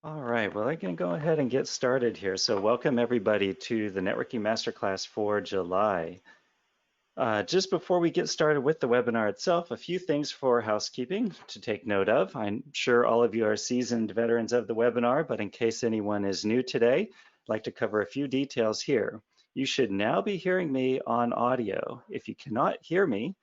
All right, well, I can go ahead and get started here. So welcome everybody to the Networking Masterclass for July. Just before we get started with the webinar itself, a few things for housekeeping to take note of. I'm sure all of you are seasoned veterans of the webinar, but in case anyone is new today, I'd like to cover a few details here. You should now be hearing me on audio. If you cannot hear me,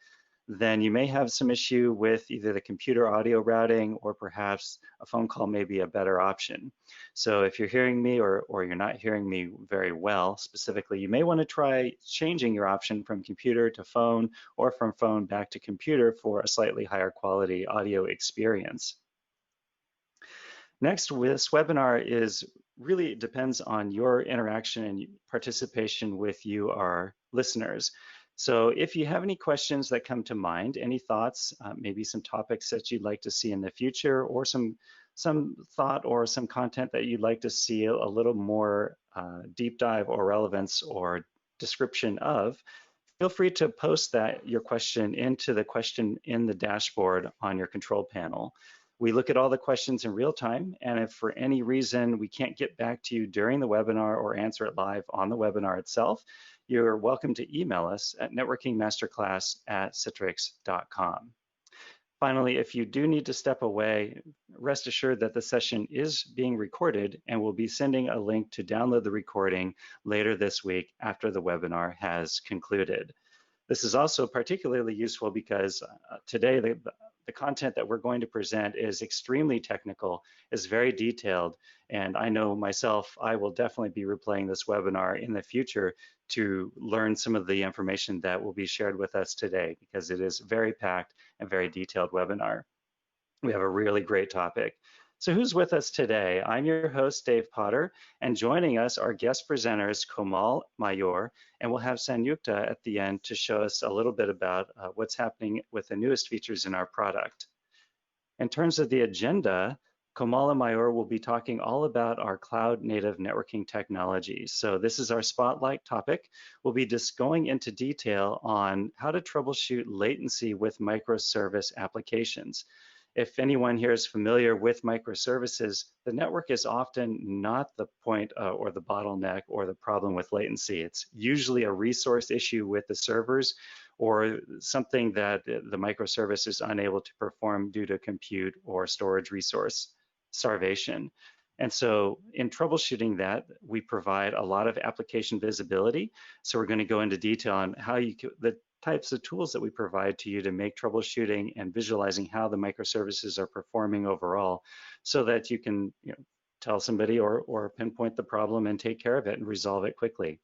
then you may have some issue with either the computer audio routing or perhaps a phone call may be a better option. So if you're hearing me or you're not hearing me very well specifically, you may want to try changing your option from computer to phone or from phone back to computer for a slightly higher quality audio experience. Next, this webinar is really depends on your interaction and participation with you, our listeners. So if you have any questions that come to mind, any thoughts, maybe some topics that you'd like to see in the future, or some thought or some content that you'd like to see a little more deep dive or relevance or description of, feel free to post your question into the question in the dashboard on your control panel. We look at all the questions in real time, and if for any reason we can't get back to you during the webinar or answer it live on the webinar itself, you're welcome to email us at networkingmasterclass@citrix.com. Finally, if you do need to step away, rest assured that the session is being recorded and we'll be sending a link to download the recording later this week after the webinar has concluded. This is also particularly useful because today the content that we're going to present is extremely technical, is very detailed, and I know myself, I will definitely be replaying this webinar in the future to learn some of the information that will be shared with us today because it is very packed and very detailed webinar. We have a really great topic. So who's with us today? I'm your host, Dave Potter, and joining us are guest presenters Komal Mayor, and we'll have Sanyukta at the end to show us a little bit about what's happening with the newest features in our product. In terms of the agenda, Komala Mayor will be talking all about our cloud native networking technologies. So this is our spotlight topic. We'll be just going into detail on how to troubleshoot latency with microservice applications. If anyone here is familiar with microservices, the network is often not the point or the bottleneck or the problem with latency. It's usually a resource issue with the servers or something that the microservice is unable to perform due to compute or storage resource starvation. And so in troubleshooting that, we provide a lot of application visibility. So we're going to go into detail on how the types of tools that we provide to you to make troubleshooting and visualizing how the microservices are performing overall so that you can tell somebody or pinpoint the problem and take care of it and resolve it quickly.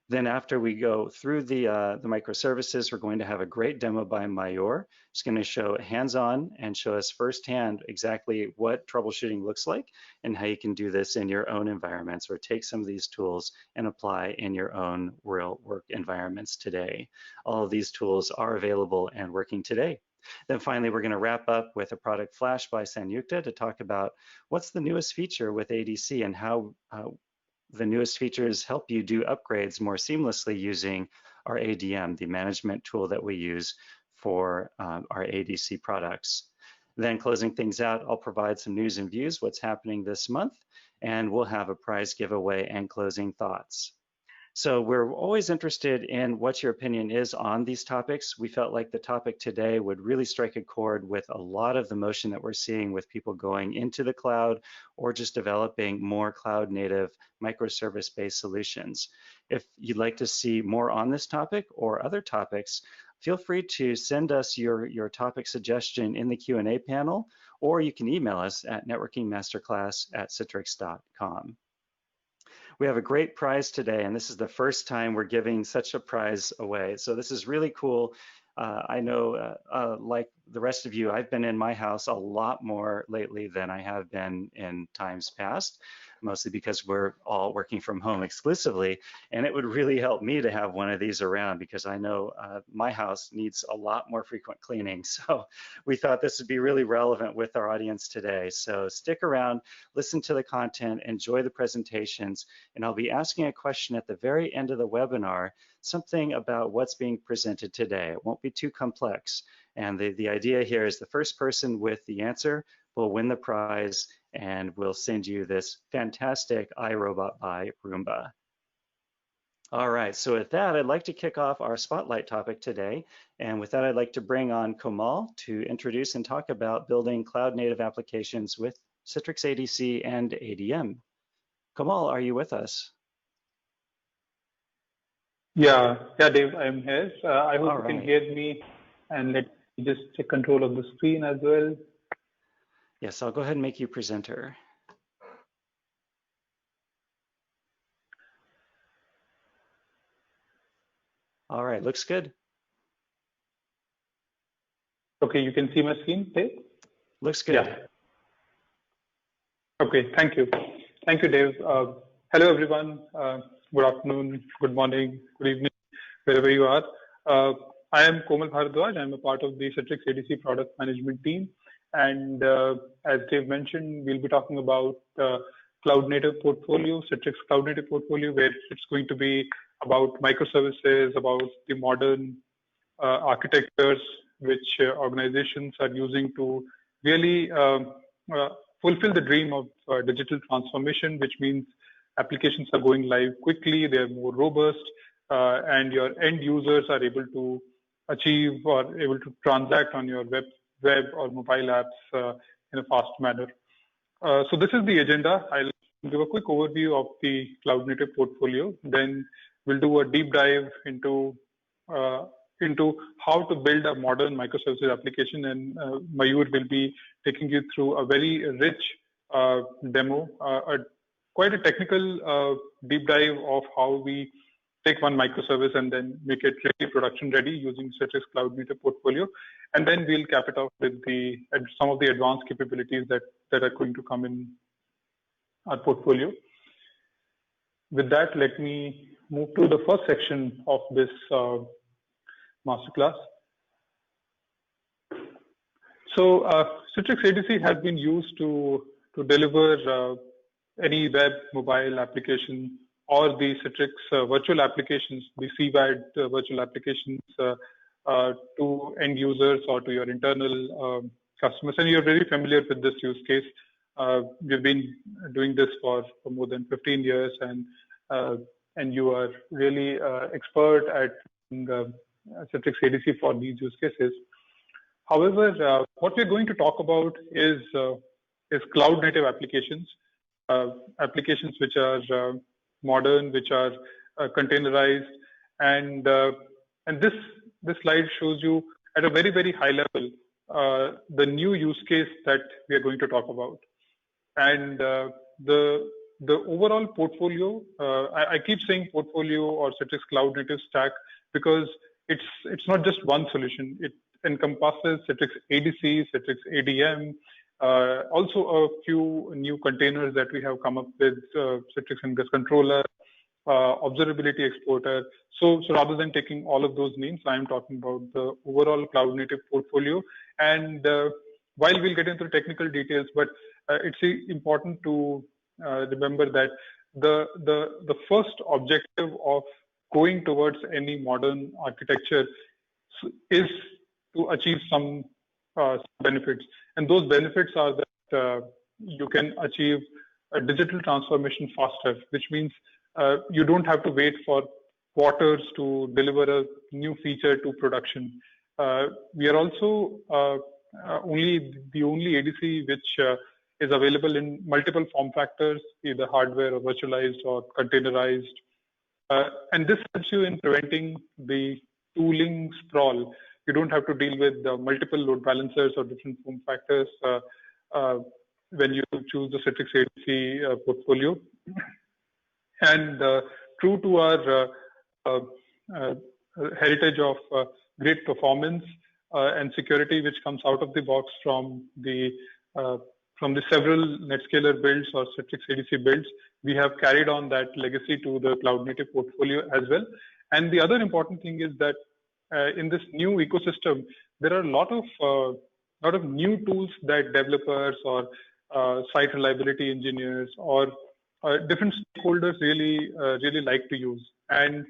Then after we go through the microservices, we're going to have a great demo by Mayor. It's going to show hands-on and show us firsthand exactly what troubleshooting looks like and how you can do this in your own environments or take some of these tools and apply in your own real work environments today. All of these tools are available and working today. Then finally, we're going to wrap up with a product flash by Sanyukta to talk about what's the newest feature with ADC and how the newest features help you do upgrades more seamlessly using our ADM, the management tool that we use for our ADC products. Then closing things out, I'll provide some news and views, what's happening this month, and we'll have a prize giveaway and closing thoughts. So we're always interested in what your opinion is on these topics. We felt like the topic today would really strike a chord with a lot of the motion that we're seeing with people going into the cloud or just developing more cloud native microservice-based solutions. If you'd like to see more on this topic or other topics, feel free to send us your topic suggestion in the Q&A panel, or you can email us at networkingmasterclass@citrix.com. We have a great prize today, and this is the first time we're giving such a prize away. So this is really cool. I know, like the rest of you, I've been in my house a lot more lately than I have been in times past, mostly because we're all working from home exclusively. And it would really help me to have one of these around because I know my house needs a lot more frequent cleaning. So we thought this would be really relevant with our audience today. So stick around, listen to the content, enjoy the presentations, and I'll be asking a question at the very end of the webinar, something about what's being presented today. It won't be too complex. And the idea here is the first person with the answer will win the prize, and we'll send you this fantastic iRobot by Roomba. All right, so with that, I'd like to kick off our spotlight topic today. And with that, I'd like to bring on Komal to introduce and talk about building cloud-native applications with Citrix ADC and ADM. Komal, are you with us? Yeah, Dave, I'm here. I hope you All can right. hear me, and let me just take control of the screen as well. Yes, I'll go ahead and make you presenter. All right, looks good. Okay, you can see my screen, Dave? Looks good. Yeah. Okay, thank you. Thank you, Dave. Hello, everyone. Good afternoon, good morning, good evening, wherever you are. I am Komal Bharadwaj. I'm a part of the Citrix ADC product management team. And as Dave mentioned, we'll be talking about cloud native portfolio, Citrix cloud native portfolio, where it's going to be about microservices, about the modern architectures which organizations are using to really fulfill the dream of digital transformation, which means applications are going live quickly, they're more robust, and your end users are able to achieve or able to transact on your web or mobile apps in a fast manner. So this is the agenda. I'll give a quick overview of the cloud native portfolio. Then we'll do a deep dive into how to build a modern microservices application, and Mayur will be taking you through a very rich demo, quite a technical deep dive of how we take one microservice and then make it really production ready using Citrix Cloud Native portfolio. And then we'll cap it off with some of the advanced capabilities that are going to come in our portfolio. With that, let me move to the first section of this masterclass. So Citrix ADC has been used to deliver any web mobile application or the Citrix virtual applications, the CVAD virtual applications to end users or to your internal customers. And you're very familiar with this use case. We've been doing this for more than 15 years, and you are really expert at Citrix ADC for these use cases. However, what we're going to talk about is cloud native applications, applications which are modern, which are containerized, and this slide shows you at a very, very high level the new use case that we are going to talk about. And the overall portfolio, I keep saying portfolio or Citrix Cloud Native Stack because it's not just one solution. It encompasses Citrix ADC, Citrix ADM, also a few new containers that we have come up with, Citrix Ingress Controller, Observability Exporter. So rather than taking all of those names, I am talking about the overall cloud native portfolio. And while we'll get into the technical details, but it's important to remember that the first objective of going towards any modern architecture is to achieve some benefits. And those benefits are that you can achieve a digital transformation faster, which means you don't have to wait for quarters to deliver a new feature to production. We are also the only ADC which is available in multiple form factors, either hardware or virtualized or containerized. And this helps you in preventing the tooling sprawl. You don't have to deal with multiple load balancers or different form factors when you choose the Citrix ADC portfolio. And true to our heritage of great performance and security, which comes out of the box from the several NetScaler builds or Citrix ADC builds, we have carried on that legacy to the cloud native portfolio as well. And the other important thing is that in this new ecosystem, there are a lot of new tools that developers or site reliability engineers or different stakeholders really like to use. And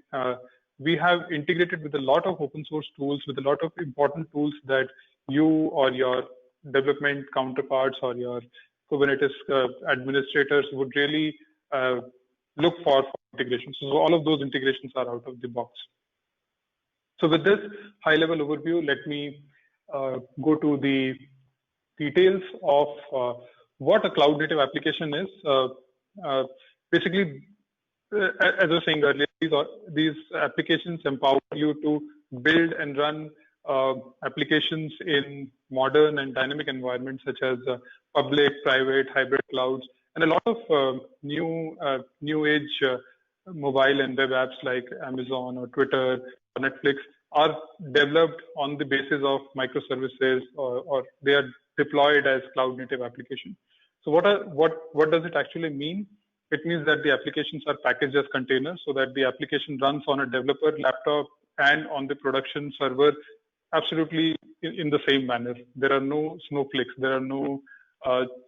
we have integrated with a lot of open source tools, with a lot of important tools that you or your development counterparts or your Kubernetes administrators would really look for integrations. So all of those integrations are out of the box. So with this high-level overview, let me go to the details of what a cloud-native application is. Basically, as I was saying earlier, these applications empower you to build and run applications in modern and dynamic environments such as public, private, hybrid clouds, and a lot of new age mobile and web apps like Amazon or Twitter or Netflix are developed on the basis of microservices, or they are deployed as cloud native applications. So what does it actually mean? It means that the applications are packaged as containers so that the application runs on a developer laptop and on the production server absolutely in the same manner. There are no snowflakes. There are no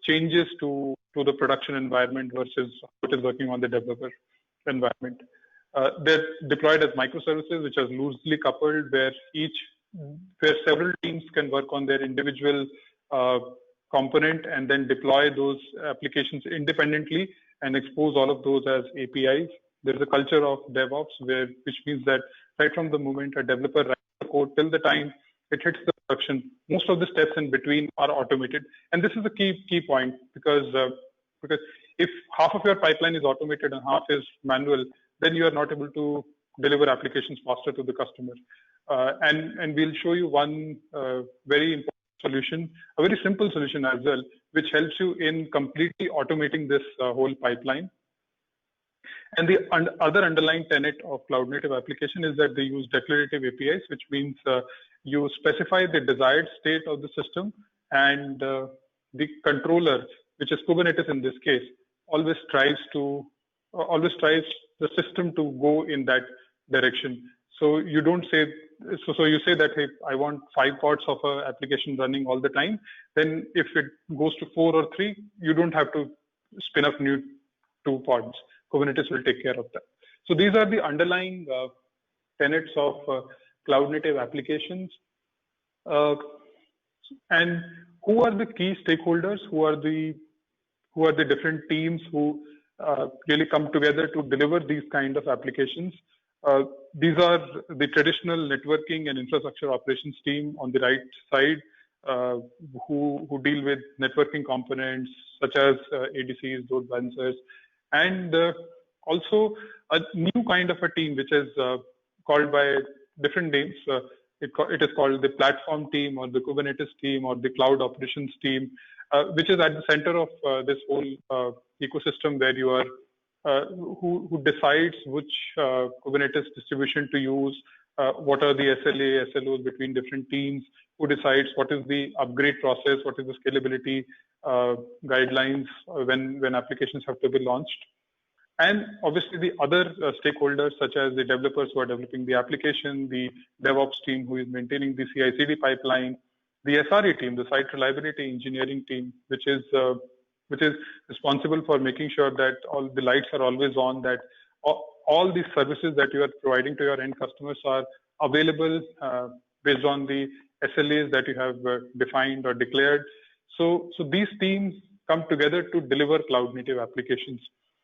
changes to the production environment versus what is working on the developer environment. They're deployed as microservices, which are loosely coupled, where several teams can work on their individual component and then deploy those applications independently and expose all of those as APIs. There's a culture of DevOps which means that right from the moment a developer writes the code till the time it hits the production, most of the steps in between are automated. And this is a key point because if half of your pipeline is automated and half is manual, then you are not able to deliver applications faster to the customer. And we'll show you one very important solution, a very simple solution as well, which helps you in completely automating this whole pipeline. And the other underlying tenet of cloud native application is that they use declarative APIs, which means you specify the desired state of the system, and the controller, which is Kubernetes in this case, always tries the system to go in that direction. So you don't say, so you say that, hey, I want 5 pods of an application running all the time. Then if it goes to 4 or 3, you don't have to spin up new 2 pods. Kubernetes will take care of that. So these are the underlying tenets of cloud native applications. And who are the key stakeholders? Who are the different teams who really come together to deliver these kind of applications? These are the traditional networking and infrastructure operations team on the right side, who deal with networking components such as ADCs, load balancers, and also a new kind of a team which is called by different names. It is called the platform team or the Kubernetes team or the cloud operations team, which is at the center of this whole ecosystem where you are, who decides which Kubernetes distribution to use, what are the SLA, SLOs between different teams, who decides what is the upgrade process, what is the scalability guidelines when applications have to be launched. And obviously the other stakeholders such as the developers who are developing the application, the DevOps team who is maintaining the CI/CD pipeline, the SRE team, the site reliability engineering team, which is responsible for making sure that all the lights are always on, that all these services that you are providing to your end customers are available based on the SLAs that you have defined or declared. So these teams come together to deliver cloud native applications.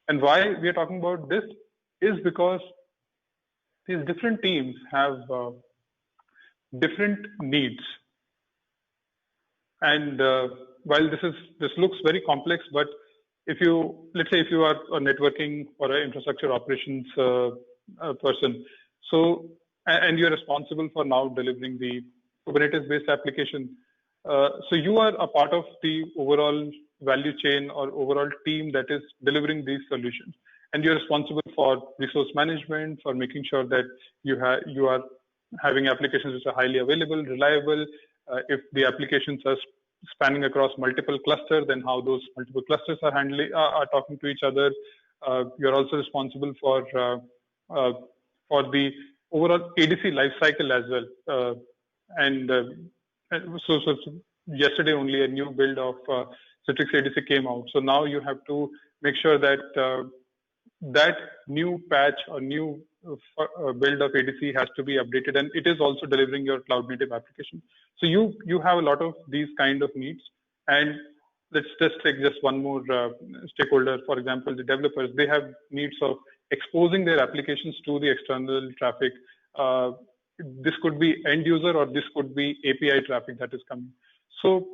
And why we are talking about this is because these different teams have different needs. And while this looks very complex, but let's say if you are a networking or an infrastructure operations person, so and you're responsible for now delivering the Kubernetes-based application, so you are a part of the overall value chain or overall team that is delivering these solutions, and you're responsible for resource management, for making sure that you are having applications which are highly available, reliable. If the applications are spanning across multiple clusters, then how those multiple clusters are talking to each other. You're also responsible for the overall ADC lifecycle as well. So yesterday only a new build of Citrix ADC came out. So now you have to make sure that that new patch or new build of ADC has to be updated, and it is also delivering your cloud native application. So you have a lot of these kind of needs. And let's just take just one more stakeholder, for example, the developers. They have needs of exposing their applications to the external traffic. This could be end user, or this could be API traffic that is coming. So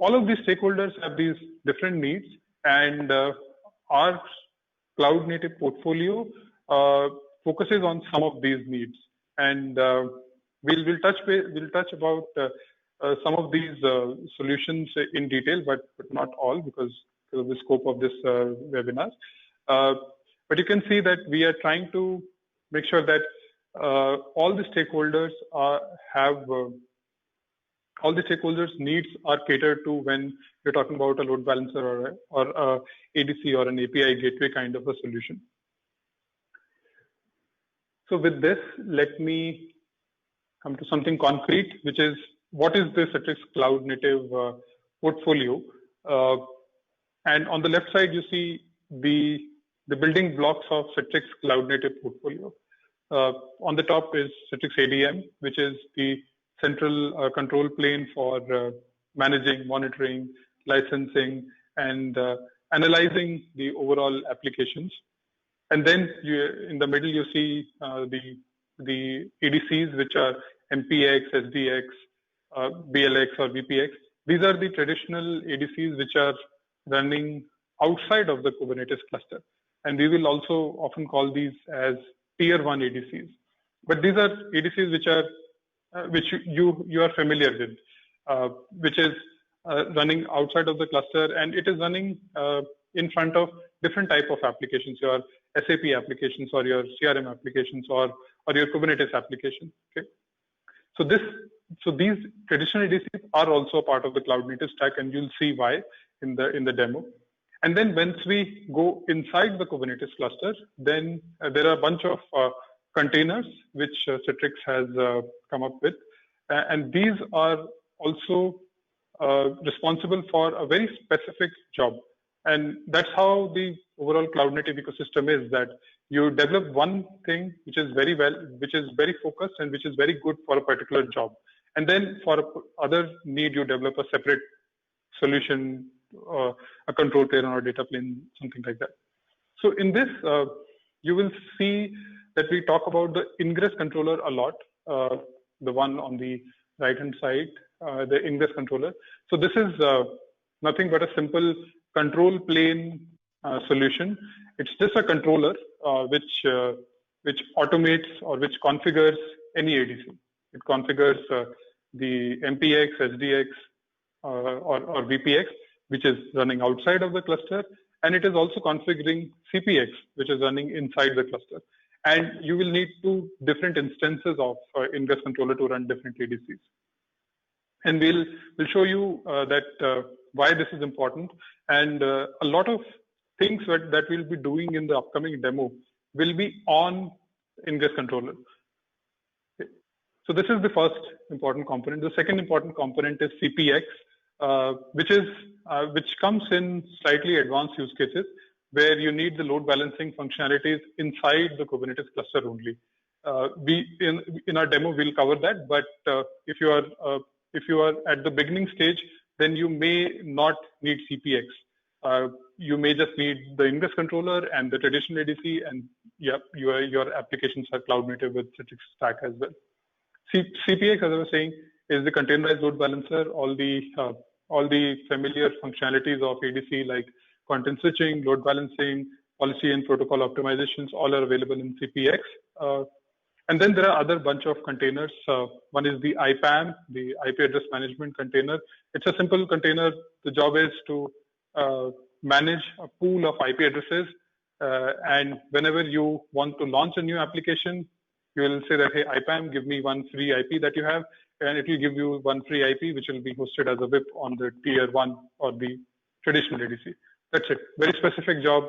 all of these stakeholders have these different needs, and our cloud native portfolio focuses on some of these needs. And we'll touch about some of these solutions in detail, but not all, because of the scope of this webinar. But you can see that we are trying to make sure that all the stakeholders all the stakeholders' needs are catered to when you're talking about a load balancer or a ADC or an API gateway kind of a solution. So with this, let me come to something concrete, which is what is the Citrix Cloud Native portfolio. And on the left side, you see the building blocks of Citrix Cloud Native portfolio. On the top is Citrix ADM, which is the central control plane for managing, monitoring, licensing, and analyzing the overall applications. And then in the middle, you see the ADCs, which are MPX, SDX, BLX, or VPX. These are the traditional ADCs which are running outside of the Kubernetes cluster. And we will also often call these as tier 1 ADCs. But these are ADCs which are which you are familiar with, which is running outside of the cluster, and it is running in front of different type of applications, your SAP applications, or your CRM applications, or your Kubernetes application. Okay, so these traditional ADCs are also part of the cloud native stack, and you'll see why in the demo. And then once we go inside the Kubernetes cluster, then there are a bunch of containers which Citrix has come up with, and these are also responsible for a very specific job. And that's how the overall cloud native ecosystem is, that you develop one thing which is very focused and which is very good for a particular job, and then for other need you develop a separate solution, a control plane or a data plane, something like that. So in this, you will see that we talk about the ingress controller a lot, the one on the right hand side, the ingress controller. So this is nothing but a simple control plane solution. It's just a controller which automates or which configures any ADC. It configures the MPX, SDX, or VPX, which is running outside of the cluster, and it is also configuring CPX, which is running inside the cluster. And you will need two different instances of ingress controller to run different ADCs. And we'll show you that why this is important. And a lot of things that we'll be doing in the upcoming demo will be on ingress controller. Okay. So this is the first important component. The second important component is CPX, which comes in slightly advanced use cases, where you need the load balancing functionalities inside the Kubernetes cluster only. In our demo, we'll cover that. But if you are at the beginning stage, then you may not need CPX. You may just need the ingress controller and the traditional ADC, and your applications are cloud native with Citrix Stack as well. CPX, as I was saying, is the containerized load balancer. All the familiar functionalities of ADC, like content switching, load balancing, policy and protocol optimizations, all are available in CPX. And then there are other bunch of containers. One is the IPAM, the IP address management container. It's a simple container. The job is to manage a pool of IP addresses. And whenever you want to launch a new application, you will say that, hey, IPAM, give me one free IP that you have, and it will give you one free IP, which will be hosted as a VIP on the tier 1 or the traditional ADC. That's it. Very specific job,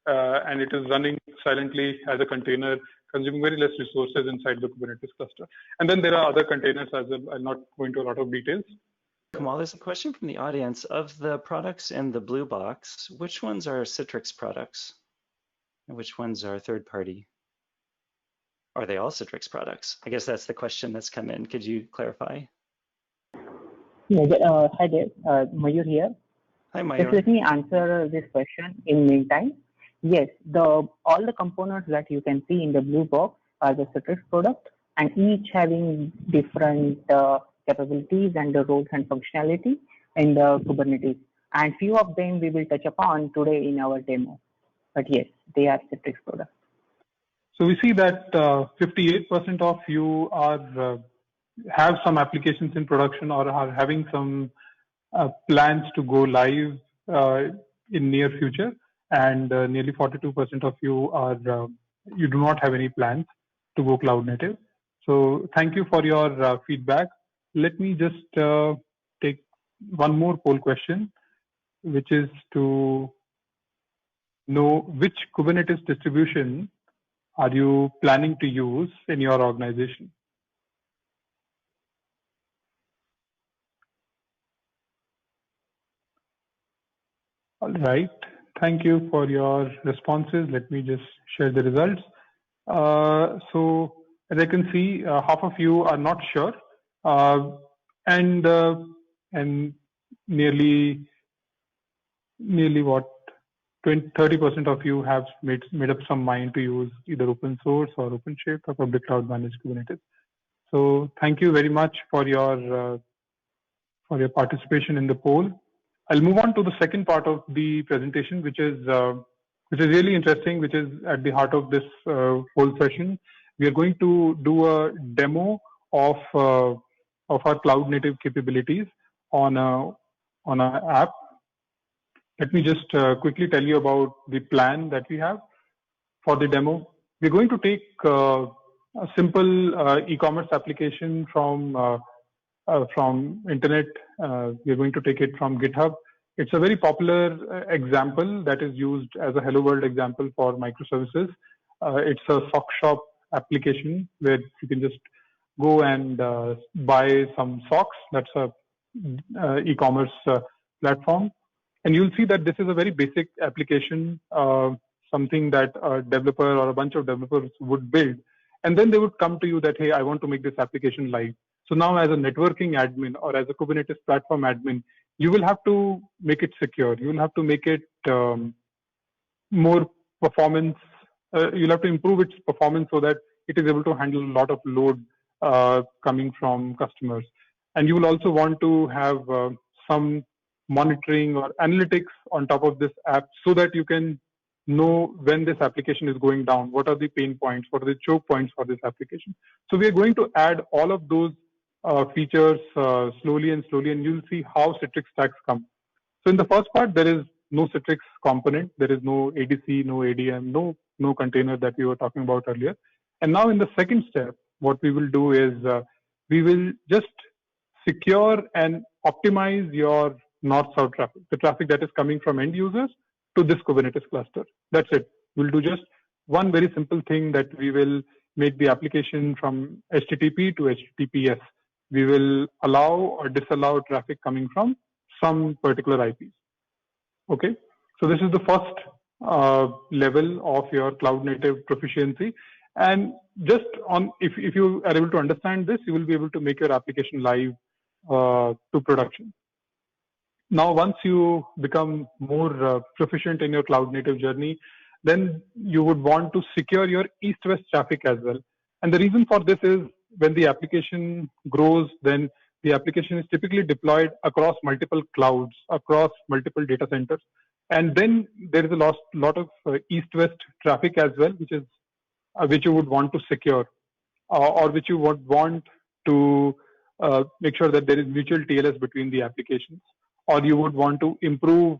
and it is running silently as a container, consuming very less resources inside the Kubernetes cluster. And then there are other containers as well. I'll not go into a lot of details. Kamal, there's a question from the audience. Of the products in the blue box, which ones are Citrix products? and which ones are third party? Are they all Citrix products? I guess that's the question that's come in. Could you clarify? Yeah, hi there, Mayur here. Hi, Mayur. Just let me answer this question in meantime. Yes, all the components that you can see in the blue box are the Citrix product, and each having different capabilities and the roles and functionality in the Kubernetes. And few of them we will touch upon today in our demo. But yes, they are Citrix products. So we see that 58% of you are have some applications in production or are having some plans to go live in near future, and nearly 42% of you are you do not have any plans to go cloud native. So thank you for your feedback. Let me just take one more poll question, which is to know which Kubernetes distribution are you planning to use in your organization. All right, thank you for your responses. Let me just share the results. So as I can see, half of you are not sure, and nearly what 30% of you have made up some mind to use either open source or OpenShift or public cloud managed Kubernetes. So thank you very much for your participation in the poll. I'll move on to the second part of the presentation, which is really interesting, which is at the heart of this whole session. We are going to do a demo of our cloud native capabilities on an app. Let me just quickly tell you about the plan that we have for the demo. We're going to take a simple e-commerce application from internet. We're going to take it from GitHub. It's a very popular example that is used as a Hello World example for microservices. It's a sock shop application where you can just go and buy some socks. That's a e-commerce platform. And you'll see that this is a very basic application, something that a developer or a bunch of developers would build. And then they would come to you that, hey, I want to make this application live. So now as a networking admin or as a Kubernetes platform admin, you will have to make it secure. You will have to make it more performance. You'll have to improve its performance so that it is able to handle a lot of load coming from customers. And you will also want to have some monitoring or analytics on top of this app so that you can know when this application is going down, what are the pain points, what are the choke points for this application. So we are going to add all of those features slowly, and you'll see how Citrix stacks come. So in the first part, there is no Citrix component. There is no ADC, no ADM, no container that we were talking about earlier. And now in the second step, what we will do is we will just secure and optimize your north-south traffic, the traffic that is coming from end users to this Kubernetes cluster. That's it. We'll do just one very simple thing, that we will make the application from HTTP to HTTPS. We will allow or disallow traffic coming from some particular IPs. Okay, so this is the first level of your cloud native proficiency. And just on, if you are able to understand this, you will be able to make your application live to production. Now, once you become more proficient in your cloud native journey, then you would want to secure your east-west traffic as well. And the reason for this is when the application grows, then the application is typically deployed across multiple clouds, across multiple data centers. And then there is a lot of east-west traffic as well, which you would want to secure, or which you would want to make sure that there is mutual TLS between the applications, or you would want to improve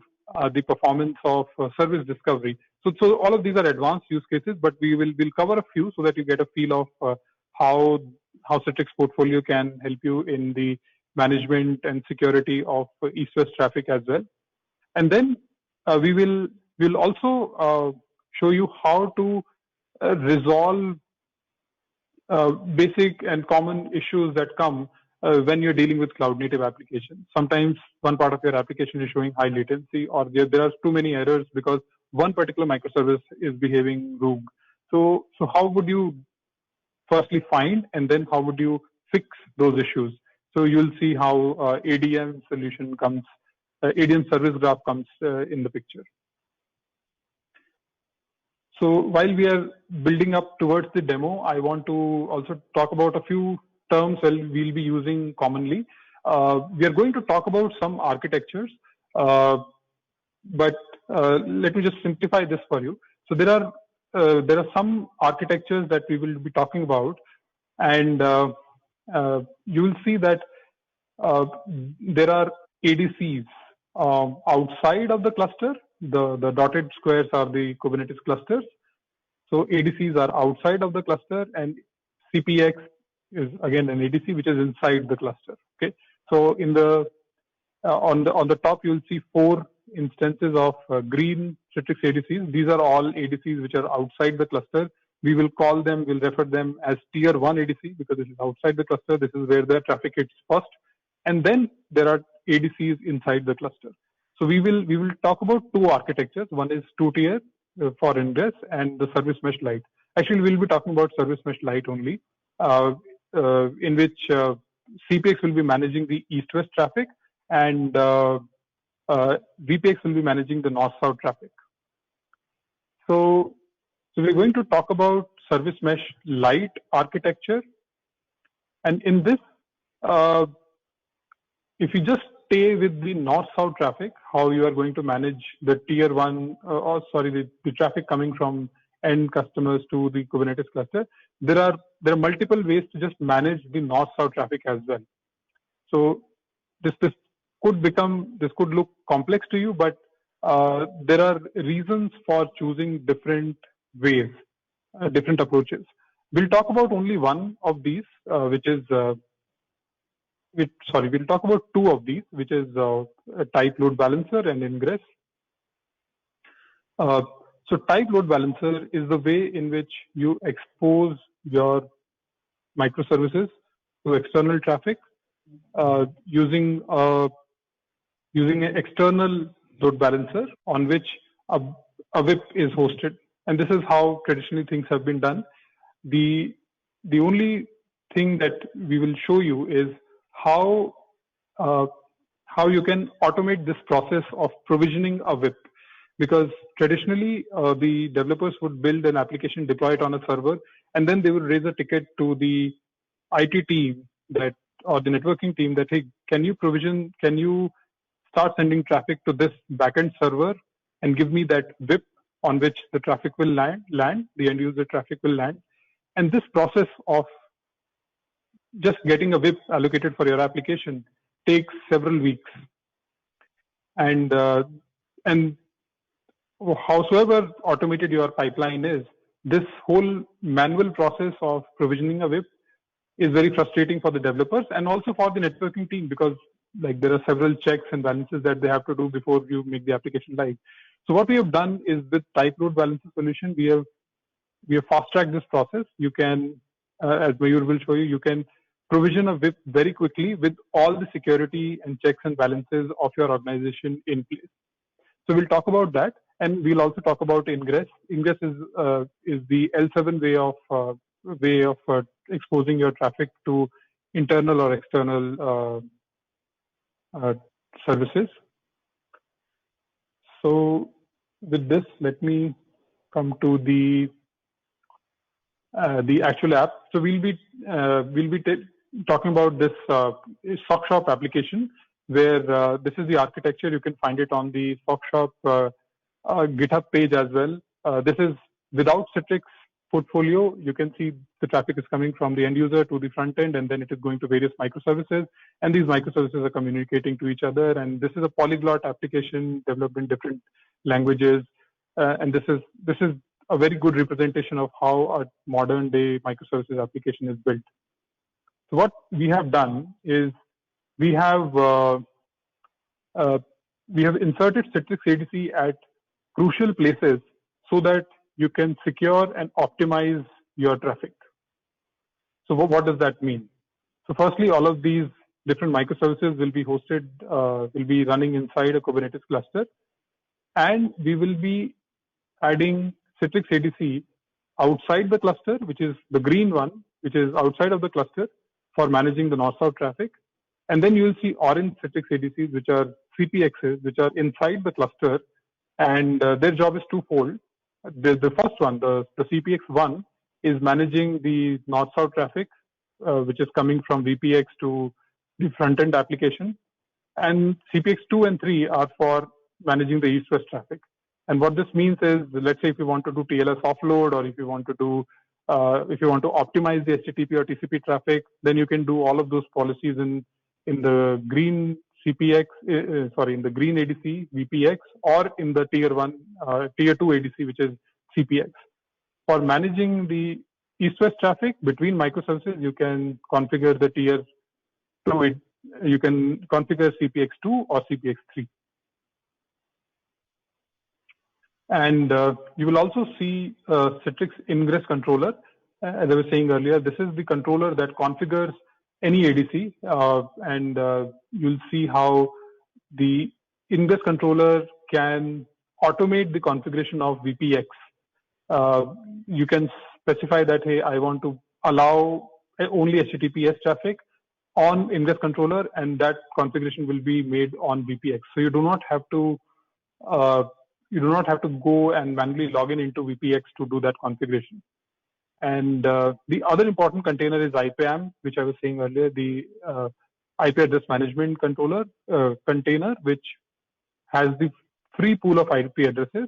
the performance of service discovery. So all of these are advanced use cases, but we'll cover a few so that you get a feel of how Citrix portfolio can help you in the management and security of east-west traffic as well. And then we'll also show you how to resolve basic and common issues that come when you're dealing with cloud native applications. Sometimes one part of your application is showing high latency, or there are too many errors because one particular microservice is behaving rogue. So how would you firstly find, and then how would you fix those issues? So you'll see how ADM solution comes, ADM service graph comes in the picture. So while we are building up towards the demo, I want to also talk about a few terms we'll be using commonly. We are going to talk about some architectures, but let me just simplify this for you. So there are some architectures that we will be talking about, and you will see that there are ADCs outside of the cluster. The dotted squares are the Kubernetes clusters. So ADCs are outside of the cluster, and CPX is again an ADC which is inside the cluster. Okay. So in the on the top you'll see 4 instances of green Citrix ADCs. These are all ADCs which are outside the cluster. We will call them, we'll refer them as tier 1 ADC because this is outside the cluster. This is where the traffic hits first, and then there are ADCs inside the cluster. So we will talk about 2 architectures. One is 2-tier for ingress, and the service mesh lite. Actually, we'll be talking about service mesh lite only, in which CPX will be managing the east-west traffic, and VPX will be managing the north-south traffic. So we're going to talk about service mesh lite architecture, and in this, if you just stay with the north-south traffic, how you are going to manage the tier 1, the traffic coming from end customers to the Kubernetes cluster. There are multiple ways to just manage the north-south traffic as well. So this could look complex to you, but there are reasons for choosing different ways, different approaches. We'll talk about only one of these, we'll talk about 2 of these, which is a type load balancer and ingress. So type load balancer is the way in which you expose your microservices to external traffic using an external load balancer on which a VIP is hosted. And this is how traditionally things have been done. The only thing that we will show you is how you can automate this process of provisioning a VIP, because traditionally the developers would build an application, deploy it on a server, and then they would raise a ticket to the IT team or the networking team that, hey, can you start sending traffic to this backend server and give me that VIP on which the traffic will land, the end user traffic will land. And this process of just getting a VIP allocated for your application takes several weeks. And howsoever automated your pipeline is, this whole manual process of provisioning a VIP is very frustrating for the developers and also for the networking team, because there are several checks and balances that they have to do before you make the application live. So what we have done is, with type load balancer solution, we have fast-tracked this process. You can, as Mayur will show you, you can provision a VIP very quickly with all the security and checks and balances of your organization in place. So we'll talk about that, and we'll also talk about ingress. Ingress is the L7 way of exposing your traffic to internal or external services. So with this, let me come to the actual app. So we'll be talking about this SockShop application, where this is the architecture. You can find it on the SockShop GitHub page as well. This is without Citrix portfolio. You can see the traffic is coming from the end user to the front end, and then it is going to various microservices, and these microservices are communicating to each other. And this is a polyglot application developed in different languages, and this is a very good representation of how a modern day microservices application is built. So what we have done is we have inserted Citrix ADC at crucial places so that you can secure and optimize your traffic. So what does that mean? So firstly, all of these different microservices will be hosted, will be running inside a Kubernetes cluster. And we will be adding Citrix ADC outside the cluster, which is the green one, which is outside of the cluster for managing the north-south traffic. And then you will see orange Citrix ADCs, which are CPXs, which are inside the cluster. And their job is twofold. The first one, the CPX1, is managing the north-south traffic, which is coming from VPX to the front-end application. And CPX2 and 3 are for managing the east-west traffic. And what this means is, let's say if you want to do TLS offload, or if you want to do, if you want to optimize the HTTP or TCP traffic, then you can do all of those policies in the green CPX, in the green ADC VPX, or in the tier 2 ADC, which is CPX. For managing the east-west traffic between microservices, you can configure the tier 2. You can configure CPX2 or CPX3. And you will also see Citrix Ingress Controller. As I was saying earlier, this is the controller that configures any ADC. And you'll see how the Ingress Controller can automate the configuration of VPX. You can specify that, hey, I want to allow only HTTPS traffic on Ingress Controller, and that configuration will be made on VPX. So you do not have to go and manually log in into VPX to do that configuration. And the other important container is IPAM, which I was saying earlier, the IP address management controller container, which has the free pool of IP addresses.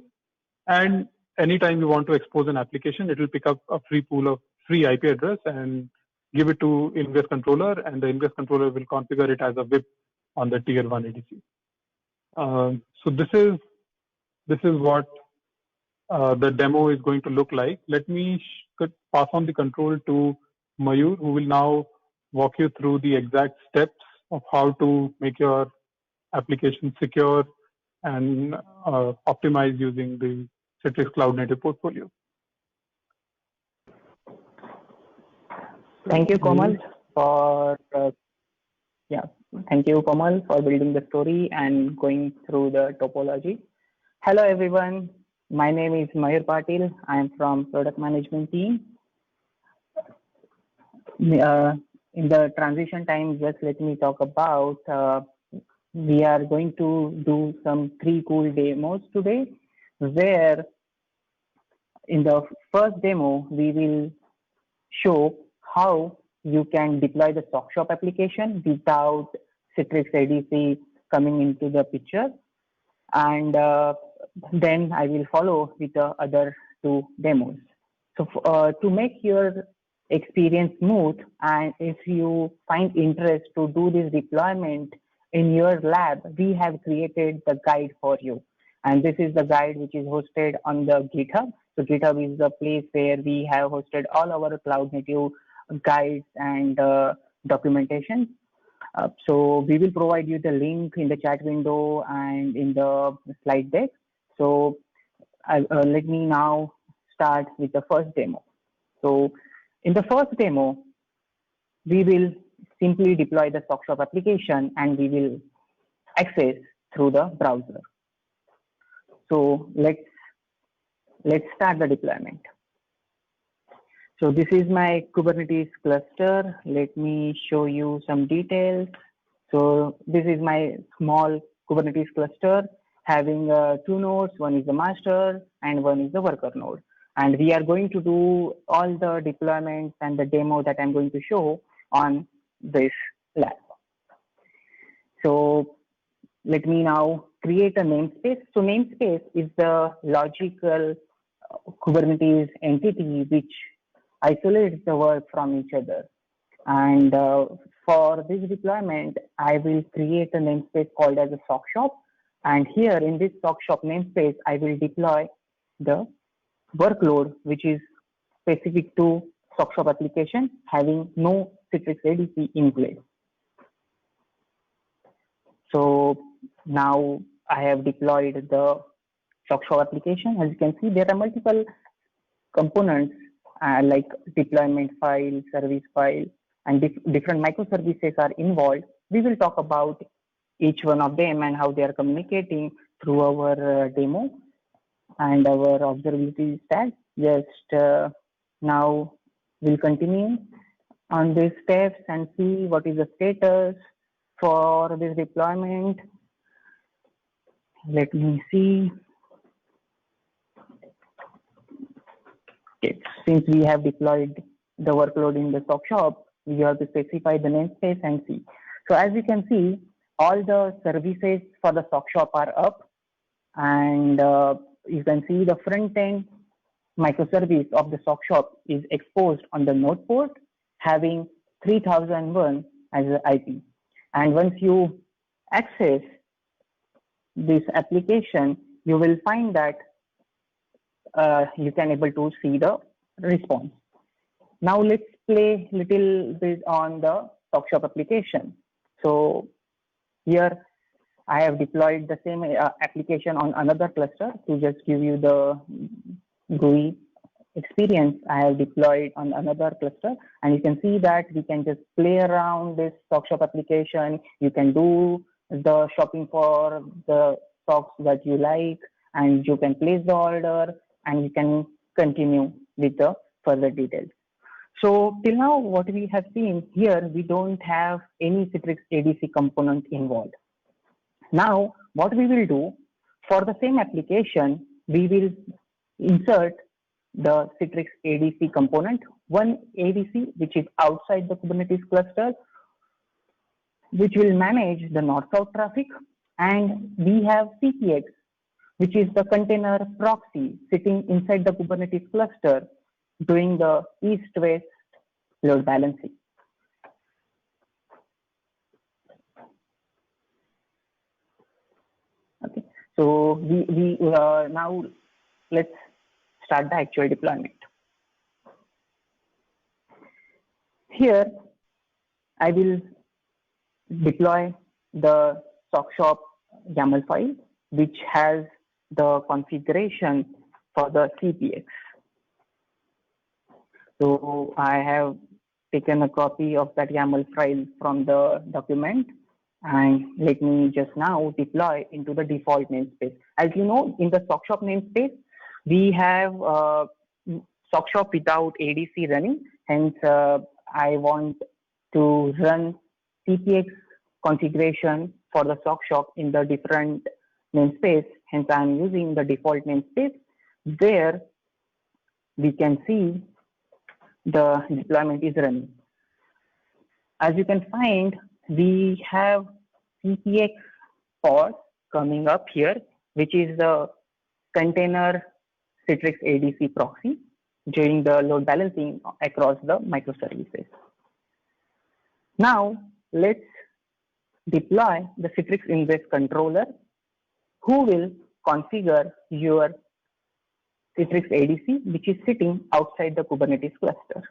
And anytime you want to expose an application, it will pick up a free pool of free IP address and give it to Ingress Controller, and the Ingress Controller will configure it as a VIP on the tier 1 ADC. So this is what the demo is going to look like. Let me pass on the control to Mayur, who will now walk you through the exact steps of how to make your application secure and optimize using the Citrix Cloud Native portfolio. Thank you, Komal, for thank you, Komal, for building the story and going through the topology. Hello, everyone. My name is Mayur Patil. I am from product management team. In the transition time, just let me talk about, we are going to do some 3 cool demos today, where in the first demo, we will show how you can deploy the SockShop application without Citrix ADC coming into the picture. And then I will follow with the other 2 demos. So to make your experience smooth, and if you find interest to do this deployment in your lab, we have created the guide for you. And this is the guide which is hosted on the GitHub. So GitHub is the place where we have hosted all our cloud native guides and documentation. So we will provide you the link in the chat window and in the slide deck. So let me now start with the first demo. So in the first demo, we will simply deploy the SockShop application and we will access through the browser. So let's start the deployment. So this is my Kubernetes cluster. Let me show you some details. So this is my small Kubernetes cluster having 2 nodes. One is the master and one is the worker node. And we are going to do all the deployments and the demo that I'm going to show on this lab. So let me now create a namespace. So namespace is the logical Kubernetes entity which isolates the work from each other. And for this deployment, I will create a namespace called as a SockShop. And here in this SockShop namespace, I will deploy the workload which is specific to SockShop application having no Citrix ADC in place. So now I have deployed the SockShop application. As you can see, there are multiple components like deployment file, service file, and different microservices are involved. We will talk about each one of them and how they are communicating through our demo and our observability stack. Just now we'll continue on these steps and see what is the status for this deployment. Let me see. Okay. Since we have deployed the workload in the SockShop, we have to specify the namespace and see. So as you can see, all the services for the SockShop are up, and you can see the front end microservice of the SockShop is exposed on the node port, having 3001 as an IP. And once you access this application, you will find that you can able to see the response. Now let's play little bit on the SockShop application. So here I have deployed the same application on another cluster to just give you the GUI experience. I have deployed on another cluster, and you can see that we can just play around this SockShop application. You can do the shopping for the stocks that you like, and you can place the order, and you can continue with the further details. So till now, what we have seen here, we don't have any Citrix ADC component involved. Now, what we will do for the same application, we will insert the Citrix ADC component, one ADC which is outside the Kubernetes cluster, which will manage the north-south traffic, and we have CPX, which is the container proxy sitting inside the Kubernetes cluster doing the east-west load balancing. Okay, so we now let's start the actual deployment. Here, I will deploy the SockShop YAML file, which has the configuration for the CPX. So I have taken a copy of that YAML file from the document, and let me just now deploy into the default namespace. As you know, in the SockShop namespace, we have SockShop without ADC running. Hence, I want to run CPX configuration for the SockShop in the different namespace. Hence, I'm using the default namespace where we can see the deployment is running. As you can find, we have CPX pod coming up here, which is the container Citrix ADC proxy during the load balancing across the microservices. Now, let's deploy the Citrix Ingress controller who will configure your Citrix ADC, which is sitting outside the Kubernetes cluster.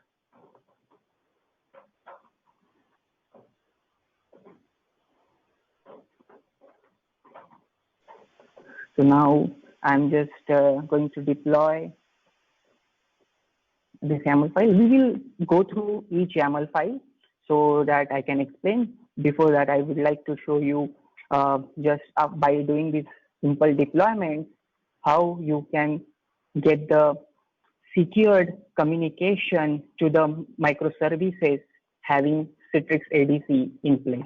So now I'm just going to deploy this YAML file. We will go through each YAML file so that I can explain. Before that, I would like to show you just by doing this simple deployment, how you can get the secured communication to the microservices having Citrix ADC in place.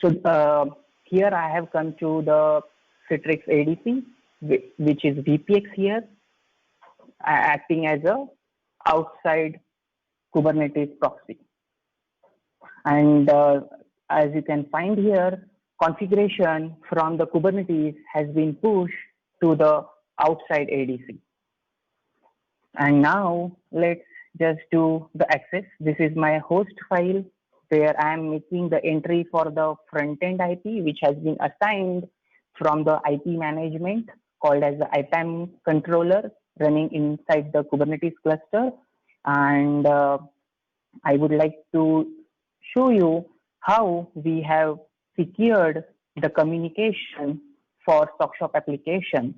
So here I have come to the Citrix ADC, which is VPX here, acting as a outside Kubernetes proxy. And as you can find here, configuration from the Kubernetes has been pushed to the outside ADC. And now let's just do the access. This is my host file where I am making the entry for the front-end IP, which has been assigned from the IP management called as the IPAM controller running inside the Kubernetes cluster. And I would like to show you how we have secured the communication for StockShop application.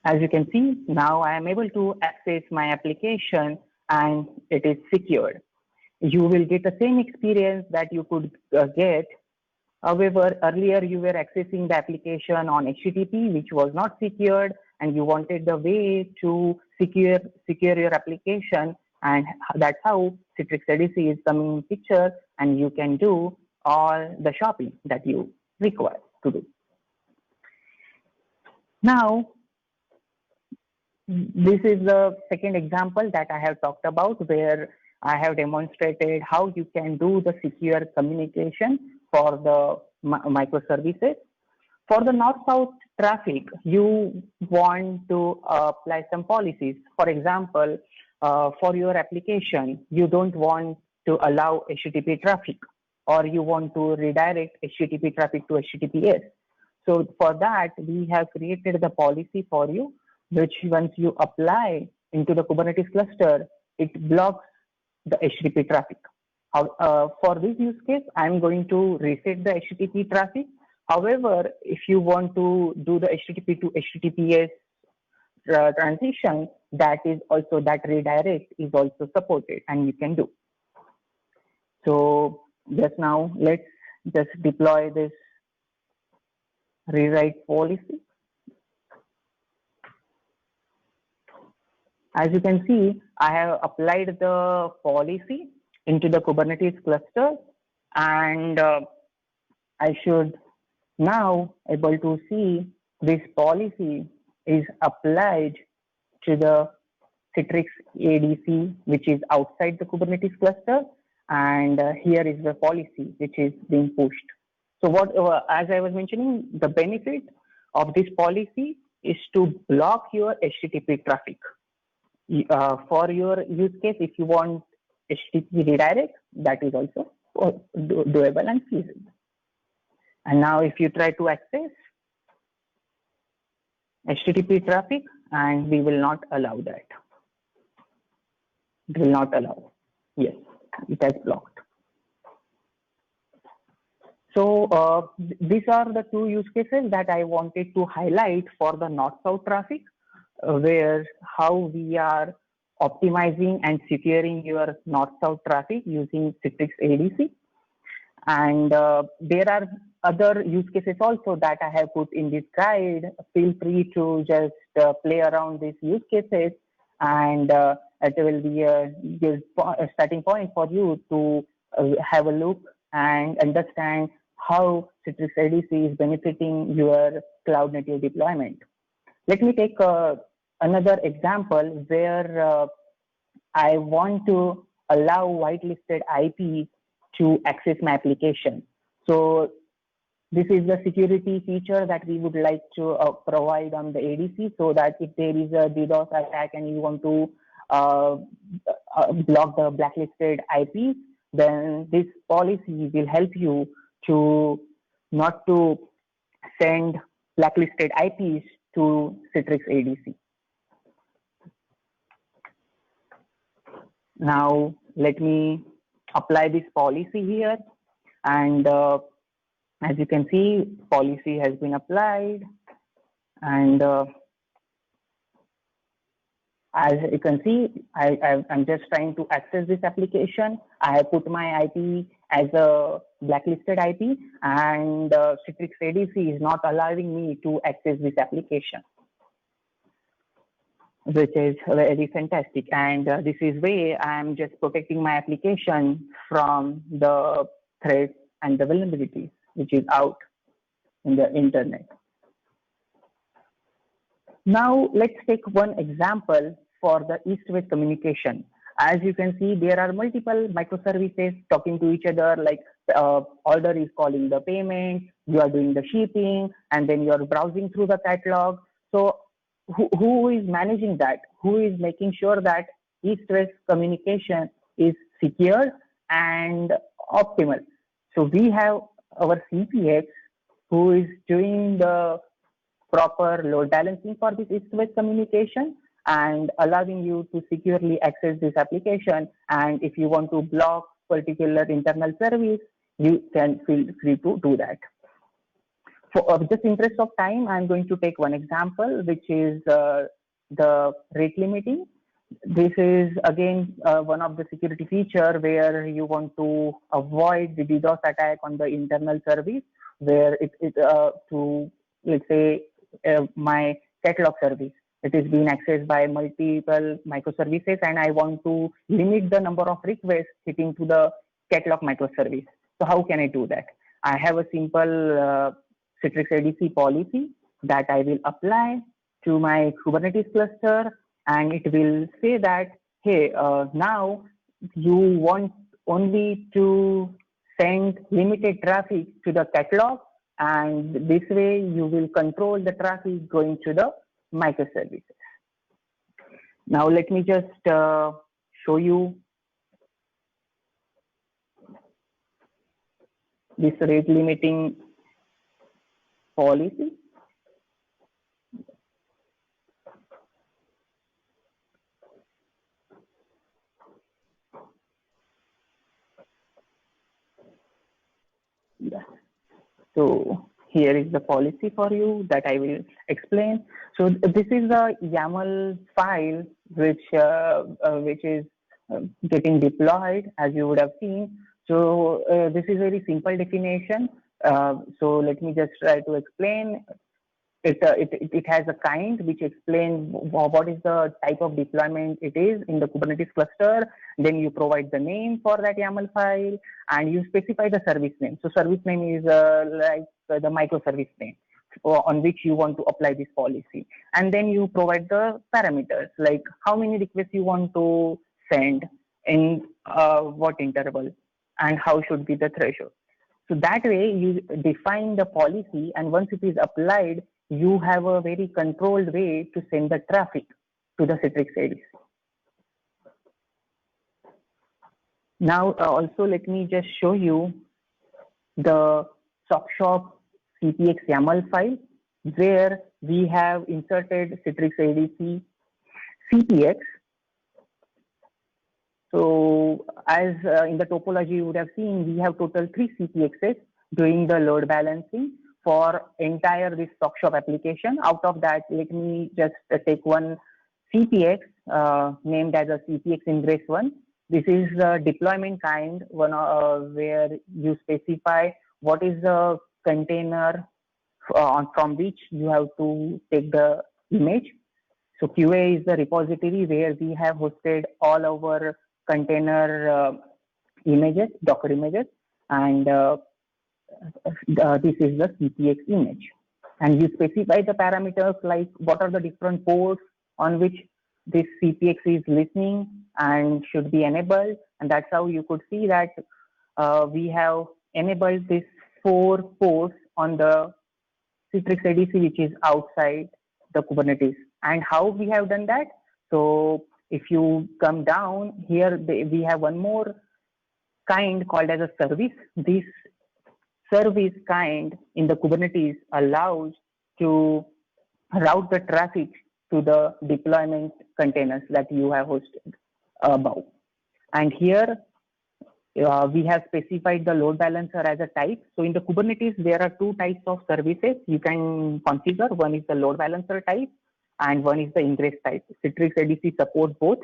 As you can see, now I am able to access my application and it is secured. You will get the same experience that you could get. However, earlier you were accessing the application on HTTP, which was not secured, and you wanted the way to secure your application, and that's how Citrix ADC is coming in picture, and you can do all the shopping that you require to do. Now, this is the second example that I have talked about, where I have demonstrated how you can do the secure communication for the microservices. For the north-south traffic, you want to apply some policies. For example, for your application, you don't want to allow HTTP traffic, or you want to redirect HTTP traffic to HTTPS. So for that, we have created the policy for you, which once you apply into the Kubernetes cluster, it blocks the HTTP traffic. For this use case, I'm going to reset the HTTP traffic. However, if you want to do the HTTP to HTTPS transition, that redirect is also supported, and you can do. So just now, let's just deploy this rewrite policy. As you can see, I have applied the policy into the Kubernetes cluster, and I should now able to see this policy is applied to the Citrix ADC, which is outside the Kubernetes cluster, and here is the policy which is being pushed. So what, as I was mentioning, the benefit of this policy is to block your HTTP traffic. For your use case, if you want HTTP redirect, that is also doable and feasible. And now if you try to access HTTP traffic, and we will not allow that. It will not allow. Yes, it has blocked. So these are the two use cases that I wanted to highlight for the north-south traffic, where how we are optimizing and securing your north-south traffic using Citrix ADC. And there are other use cases also that I have put in this guide. Feel free to just play around these use cases, and it will be a good starting point for you to have a look and understand how Citrix ADC is benefiting your cloud native deployment. Let me take another example where I want to allow whitelisted IP to access my application. So this is the security feature that we would like to provide on the ADC, so that if there is a DDoS attack and you want to block the blacklisted IP, then this policy will help you to not to send blacklisted IPs to Citrix ADC. Now, let me apply this policy here. And as you can see, policy has been applied. And as you can see, I'm just trying to access this application. I have put my IP as a blacklisted IP, and Citrix ADC is not allowing me to access this application, which is very fantastic. And this is where I'm just protecting my application from the threats and the vulnerabilities which is out in the internet. Now let's take one example for the east-west communication. As you can see, there are multiple microservices talking to each other, like order is calling the payment, you are doing the shipping, and then you are browsing through the catalog. So who is managing that? Who is making sure that east-west communication is secure and optimal? So we have our CPX who is doing the proper load balancing for this east-west communication and allowing you to securely access this application. And if you want to block particular internal service, you can feel free to do that. For just interest of time, I'm going to take one example, which is the rate limiting. This is again one of the security feature where you want to avoid the DDoS attack on the internal service, where to, let's say, my catalog service. It is being accessed by multiple microservices, and I want to limit the number of requests hitting to the catalog microservice. So how can I do that? I have a simple Citrix ADC policy that I will apply to my Kubernetes cluster, and it will say that, hey, now you want only to send limited traffic to the catalog, and this way you will control the traffic going to the microservices. Now let me just show you this rate limiting policy. Yeah. So here is the policy for you that I will explain. So this is the YAML file which is getting deployed, as you would have seen. So this is very simple definition. So let me just try to explain. It has a kind which explains what is the type of deployment it is in the Kubernetes cluster. Then you provide the name for that YAML file, and you specify the service name. So service name is like the microservice name on which you want to apply this policy. And then you provide the parameters, like how many requests you want to send in what interval, and how should be the threshold. So that way you define the policy, and once it is applied, you have a very controlled way to send the traffic to the Citrix ADC. Now also let me just show you the SockShop CPX YAML file, where we have inserted Citrix ADC CPX. So as in the topology you would have seen, we have total 3 CPXs doing the load balancing for entire this SockShop application. Out of that, let me just take one CPX named as a CPX Ingress 1. This is the deployment kind one where you specify what is the container from which you have to take the image. So QA is the repository where we have hosted all our container images, Docker images, and this is the CPX image. And you specify the parameters like what are the different ports on which this CPX is listening and should be enabled. And that's how you could see that we have enabled these 4 ports on the Citrix ADC, which is outside the Kubernetes. And how we have done that? So if you come down here, we have one more kind called as a service. This service kind in the Kubernetes allows to route the traffic to the deployment containers that you have hosted above. And here we have specified the load balancer as a type. So in the Kubernetes, there are 2 types of services you can configure. One is the load balancer type, and one is the ingress type. Citrix ADC supports both.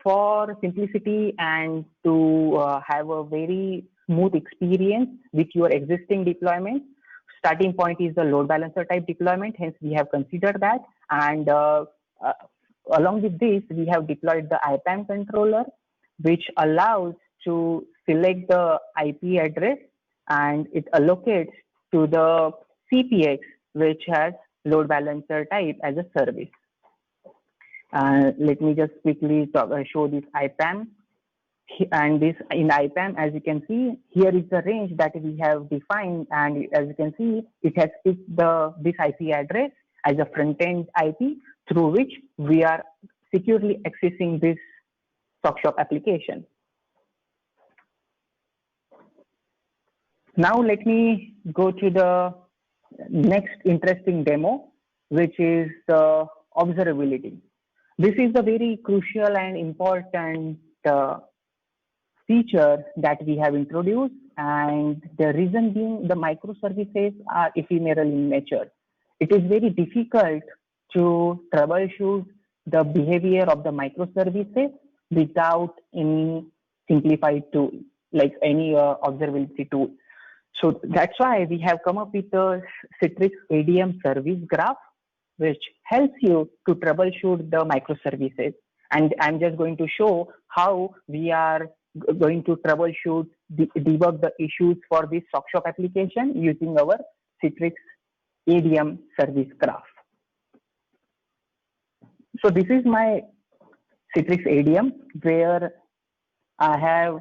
For simplicity and to have a very smooth experience with your existing deployment, starting point is the load balancer type deployment. Hence, we have considered that. And along with this, we have deployed the IPAM controller, which allows to select the IP address, and it allocates to the CPX, which has load balancer type as a service. Let me just quickly show this IPAM. And this in IPAM, as you can see, here is the range that we have defined. And as you can see, it has picked this IP address as a front-end IP through which we are securely accessing this SockShop application. Now let me go to the next interesting demo, which is the observability. This is a very crucial and important feature that we have introduced, and the reason being the microservices are ephemeral in nature. It is very difficult to troubleshoot the behavior of the microservices without any simplified tool, like any observability tool. So that's why we have come up with the Citrix ADM service graph, which helps you to troubleshoot the microservices. And I'm just going to show how we are going to troubleshoot, debug the issues for this SockShop application using our Citrix ADM service graph. So this is my Citrix ADM where I have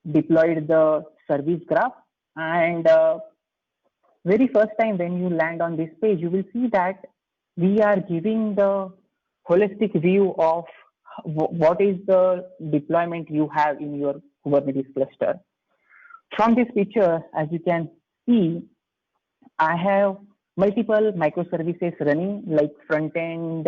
deployed the service graph, and very first time when you land on this page, you will see that we are giving the holistic view of what is the deployment you have in your Kubernetes cluster. From this picture, as you can see, I have multiple microservices running, like front-end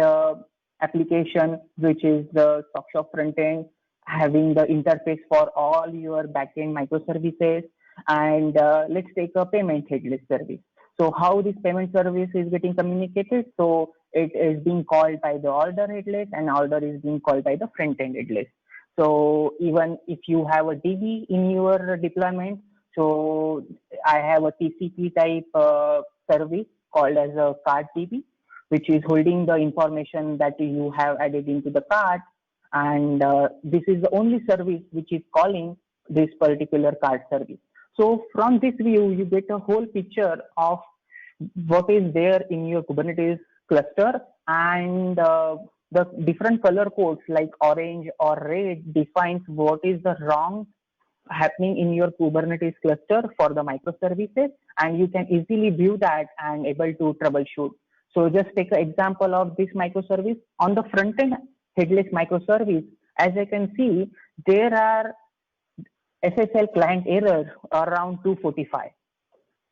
application, which is the SockShop front-end, having the interface for all your backend microservices. And let's take a payment headless service. So how this payment service is getting communicated? So it is being called by the order headless, and order is being called by the front-end headless. So even if you have a DB in your deployment, so I have a TCP type service called as a cart DB, which is holding the information that you have added into the cart. And this is the only service which is calling this particular cart service. So from this view, you get a whole picture of what is there in your Kubernetes cluster, and the different color codes like orange or red defines what is the wrong happening in your Kubernetes cluster for the microservices, and you can easily view that and able to troubleshoot. So just take an example of this microservice. On the front end headless microservice, as I can see, there are SSL client errors around 245.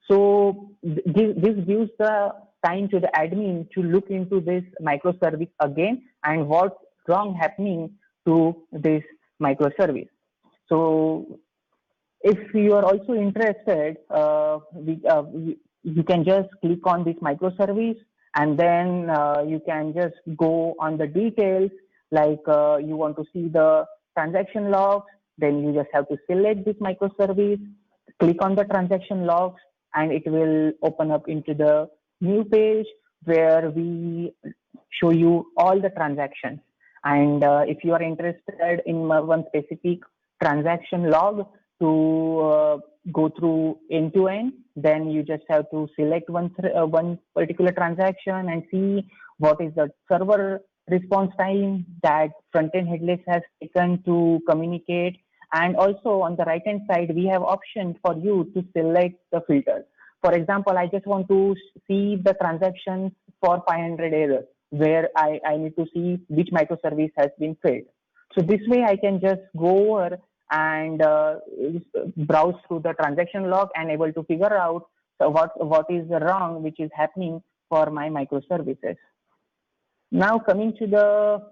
So this gives the time to the admin to look into this microservice again and what's wrong happening to this microservice. So if you are also interested, you can just click on this microservice, and then you can just go on the details, like you want to see the transaction logs, then you just have to select this microservice, click on the transaction logs, and it will open up into the new page where we show you all the transactions. And if you are interested in one specific transaction log to go through end to end, then you just have to select one particular transaction and see what is the server response time that front-end headless has taken to communicate. And also on the right-hand side, we have options for you to select the filters. For example, I just want to see the transactions for 500 errors, where I need to see which microservice has been failed. So this way I can just go over and browse through the transaction log and able to figure out what is wrong which is happening for my microservices. Now coming to the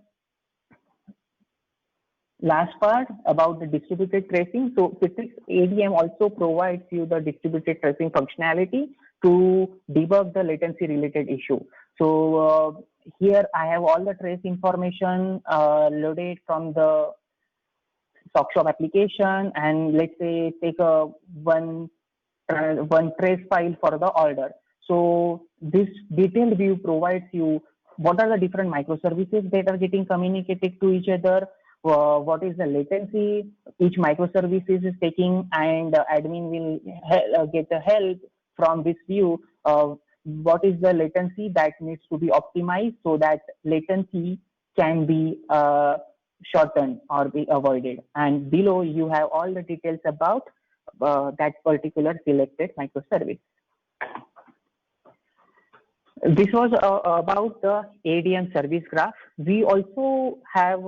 last part about the distributed tracing. So Citrix ADM also provides you the distributed tracing functionality to debug the latency related issue. So here I have all the trace information loaded from the SockShop application, and let's say take a one trace file for the order. So this detailed view provides you what are the different microservices that are getting communicated to each other, what is the latency each microservice is taking, and admin will get the help from this view of what is the latency that needs to be optimized so that latency can be shortened or be avoided. And below you have all the details about that particular selected microservice. This was about the ADM service graph. We also have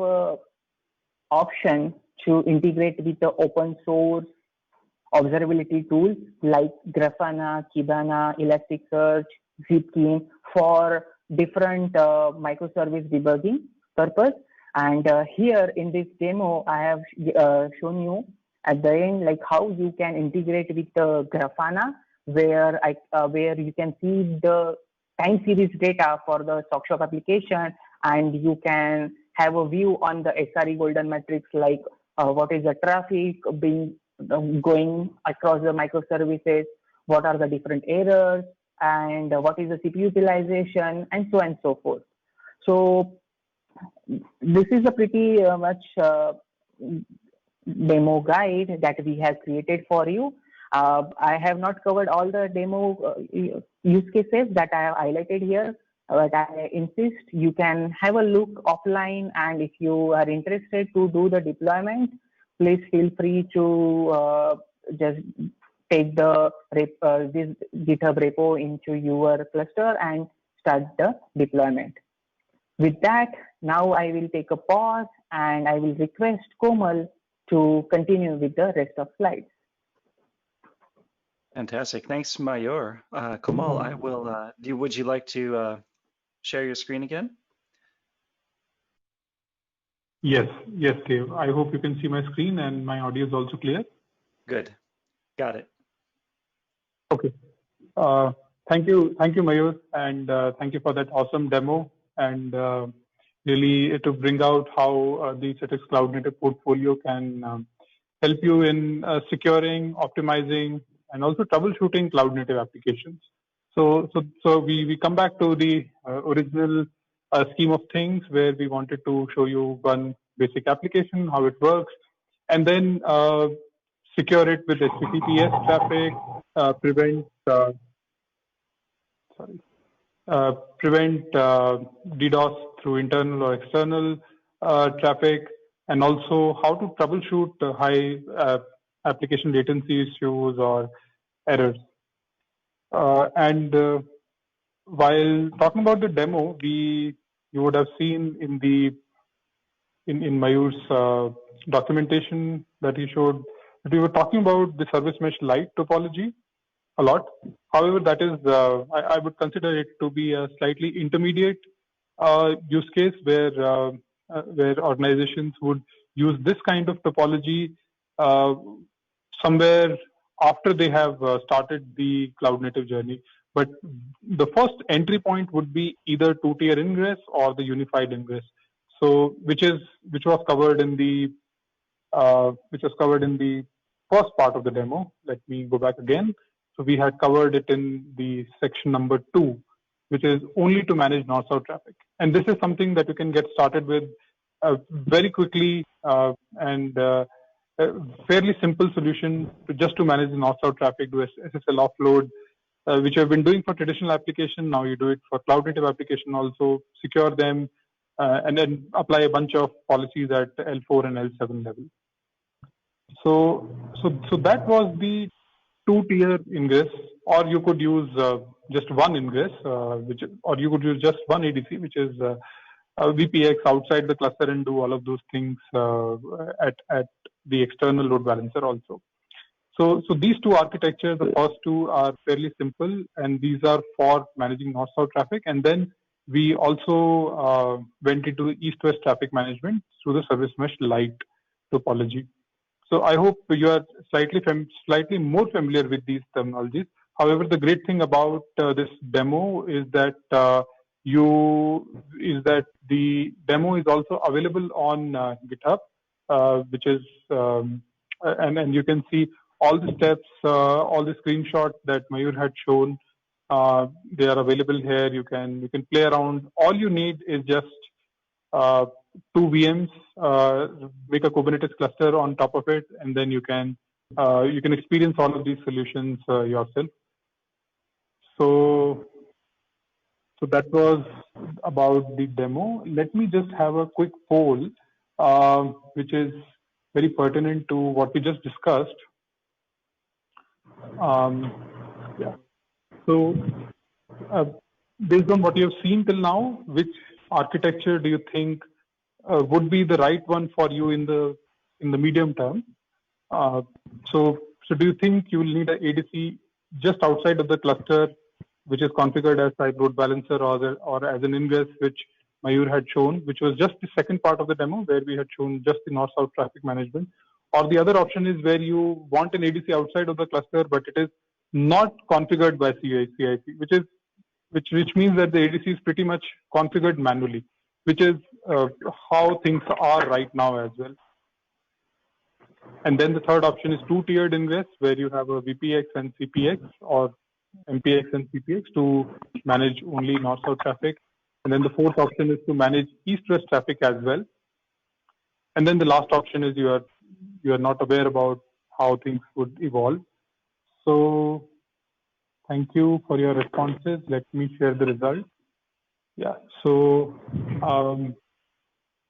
option to integrate with the open source observability tools like Grafana, Kibana, Elasticsearch, Zipkin for different microservice debugging purpose. And here in this demo, I have shown you at the end like how you can integrate with Grafana, where you can see the time series data for the StockShop application, and you can have a view on the SRE golden metrics like what is the traffic being going across the microservices, what are the different errors, and what is the CPU utilization, and so on and so forth. So this is a pretty much demo guide that we have created for you. I have not covered all the demo use cases that I have highlighted here, but I insist you can have a look offline, and if you are interested to do the deployment, please feel free to just take the this GitHub repo into your cluster and start the deployment. With that, now I will take a pause and I will request Komal to continue with the rest of slides. Fantastic. Thanks, Mayur. Komal, I will, would you like to share your screen again? Yes, Dave. I hope you can see my screen and my audio is also clear. Good. Got it. Okay. Thank you, Mayur, and thank you for that awesome demo, and really to bring out how the Citrix Cloud Native portfolio can help you in securing, optimizing, and also troubleshooting cloud native applications. So we come back to the original scheme of things, where we wanted to show you one basic application, how it works, and then secure it with HTTPS traffic, prevent DDoS through internal or external traffic, and also how to troubleshoot high application latency issues or errors. And while talking about the demo, you would have seen in Mayur's documentation that he showed that we were talking about the Service Mesh Lite topology a lot. However, that is I would consider it to be a slightly intermediate use case where organizations would use this kind of topology somewhere after they have started the cloud native journey. But the first entry point would be either two-tier ingress or the unified ingress. So which was covered in the first part of the demo. Let me go back again. So we had covered it in the section number 2, which is only to manage north-south traffic. And this is something that you can get started with very quickly and a fairly simple solution to manage the north-south traffic, do SSL offload, which you have been doing for traditional application. Now you do it for cloud native application also, secure them, and then apply a bunch of policies at L4 and L7 level. So that was the two-tier ingress, or you could use just one ingress, or you could use just one ADC, which is VPX outside the cluster, and do all of those things at the external load balancer also. So these two architectures, the first two are fairly simple, and these are for managing north-south traffic. And then we also went into east-west traffic management through the Service Mesh Lite topology. So I hope you are slightly more familiar with these terminologies. However, the great thing about this demo is that the demo is also available on GitHub, which is and you can see all the steps, all the screenshots that Mayur had shown. They are available here. You can play around. All you need is just 2 VMs, make a Kubernetes cluster on top of it, and then you can experience all of these solutions yourself. So that was about the demo. Let me just have a quick poll, which is very pertinent to what we just discussed. Yeah. So based on what you have seen till now, which architecture do you think would be the right one for you in the medium term? So So do you think you will need an ADC just outside of the cluster, which is configured as type load balancer or as an ingress, which Mayur had shown, which was just the second part of the demo where we had shown just the north-south traffic management? Or the other option is where you want an ADC outside of the cluster, but it is not configured by CIP, which means that the ADC is pretty much configured manually, which is how things are right now as well. And then the third option is two-tiered ingress, where you have a VPX and CPX, or MPX and CPX to manage only north-south traffic. And then the fourth option is to manage east-west traffic as well. And then the last option is you are not aware about how things would evolve. So thank you for your responses. Let me share the results. Yeah, so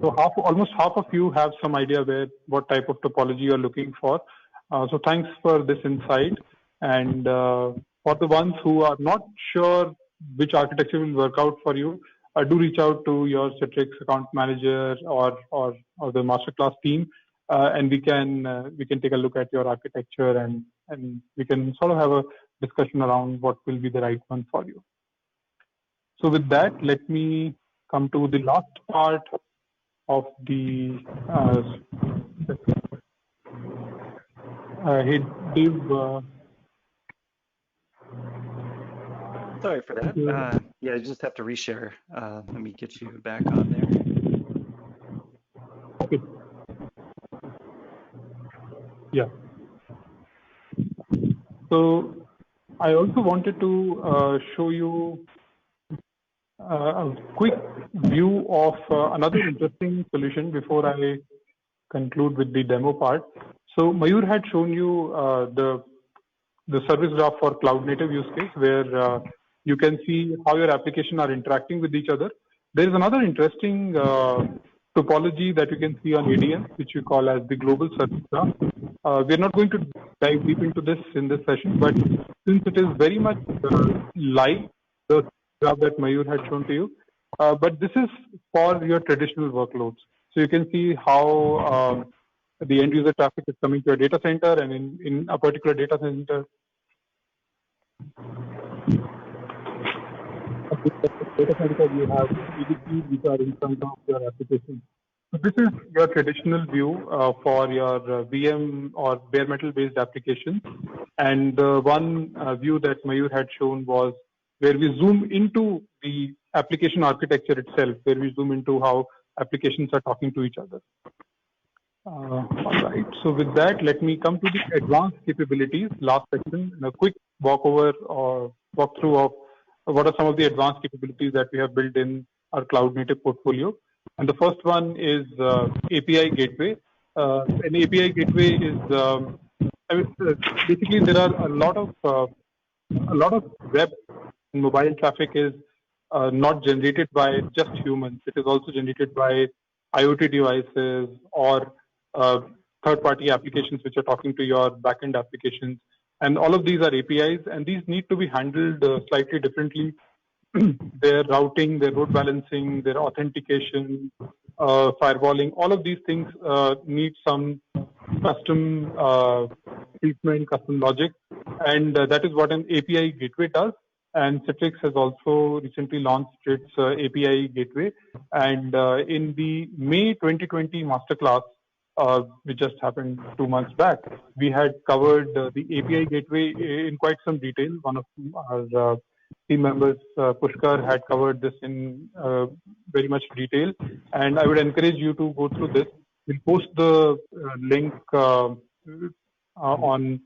almost half of you have some idea what type of topology you are looking for. So thanks for this insight. And for the ones who are not sure which architecture will work out for you, do reach out to your Citrix account manager or the masterclass team, and we can take a look at your architecture and we can sort of have a discussion around what will be the right one for you. So with that, let me come to the last part of the hey Dave. Sorry for that. Yeah, I just have to reshare. Let me get you back on there. Okay. Yeah. So I also wanted to show you a quick view of another interesting solution before I conclude with the demo part. So Mayur had shown you the service graph for cloud native use case, where you can see how your applications are interacting with each other. There is another interesting topology that you can see on ADM, which we call as the global service graph. We're not going to dive deep into this in this session, but since it is very much like the graph that Mayur had shown to you, but this is for your traditional workloads. So you can see how the end user traffic is coming to a data center, and in a particular data center, you have ADCs which are in front of your application. So this is your traditional view for your VM or bare metal based applications. And the one view that Mayur had shown was where we zoom into the application architecture itself, where we zoom into how applications are talking to each other. All right. So with that, let me come to the advanced capabilities. Last section, a quick walkthrough of what are some of the advanced capabilities that we have built in our cloud native portfolio. And the first one is API gateway. An API gateway is basically there are a lot of web and mobile traffic is not generated by just humans. It is also generated by IoT devices or third-party applications which are talking to your backend applications. And all of these are APIs, and these need to be handled slightly differently. Their routing, their load balancing, their authentication, firewalling, all of these things need some custom treatment, custom logic, and that is what an API gateway does. And Citrix has also recently launched its API gateway. And in the May 2020 masterclass, which just happened 2 months back, we had covered the API gateway in quite some detail. One of our team members, Pushkar, had covered this in very much detail. And I would encourage you to go through this. We'll post the link on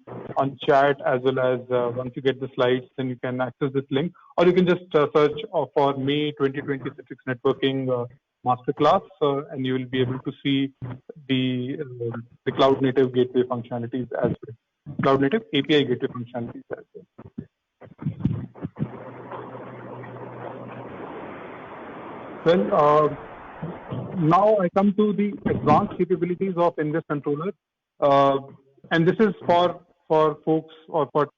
chat, as well as once you get the slides, then you can access this link, or you can just search for May 2020 Citrix Networking Masterclass, and you will be able to see the cloud native gateway functionalities as well, cloud native API gateway functionalities as well. Well, now I come to the advanced capabilities of Ingress Controller. And this is for folks or for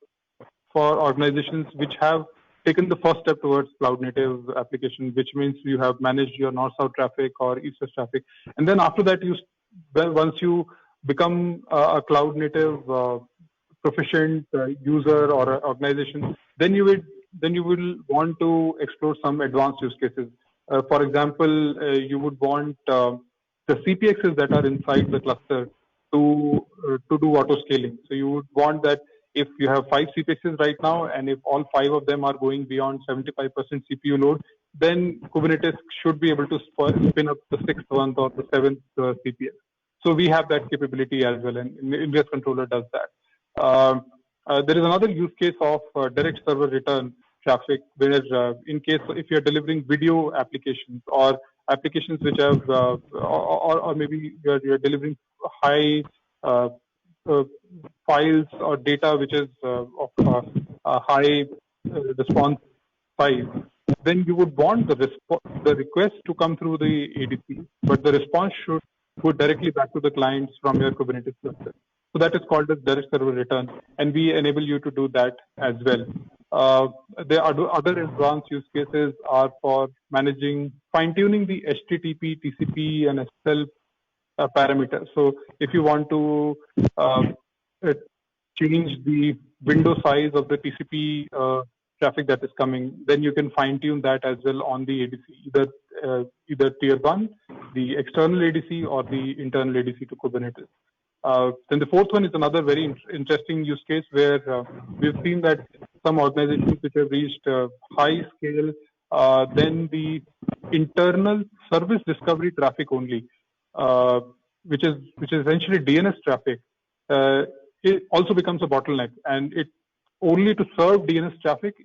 organizations which have taken the first step towards cloud native application, which means you have managed your north-south traffic or east-west traffic. And then after that, once you become a cloud native proficient user or organization, then you will want to explore some advanced use cases. For example, you would want the CPXs that are inside the cluster to do auto scaling. So you would want that if you have 5 CPXs right now, and if all 5 of them are going beyond 75% CPU load, then Kubernetes should be able to spin up the 6th one or the 7th CPX. So we have that capability as well, and Ingress Controller does that. There is another use case of direct server return traffic, where in case if you're delivering video applications or applications which have, or maybe you're delivering high files or data which is of high response size, then you would want the request to come through the ADC, but the response should go directly back to the clients from your Kubernetes cluster. So that is called as direct server return, and we enable you to do that as well. The other advanced use cases are for managing, fine-tuning the HTTP, TCP, and SSL parameters. So if you want to change the window size of the TCP traffic that is coming, then you can fine-tune that as well on the ADC, either tier 1, the external ADC, or the internal ADC to Kubernetes. Then the fourth one is another very interesting use case where we've seen that some organizations which have reached high scale, then the internal service discovery traffic only, which is essentially DNS traffic, it also becomes a bottleneck, and it only to serve DNS traffic,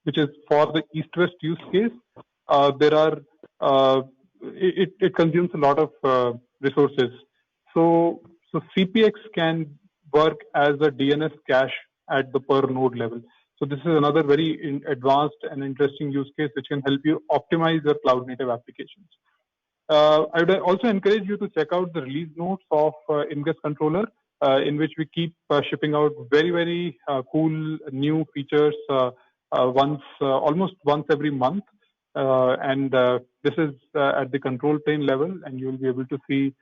which is for the east-west use case, it consumes a lot of resources. So CPX can work as a DNS cache at the per node level. So this is another very advanced and interesting use case which can help you optimize your cloud native applications. I would also encourage you to check out the release notes of Ingress Controller, in which we keep shipping out very, very cool new features almost once every month. And this is at the control plane level, and you will be able to see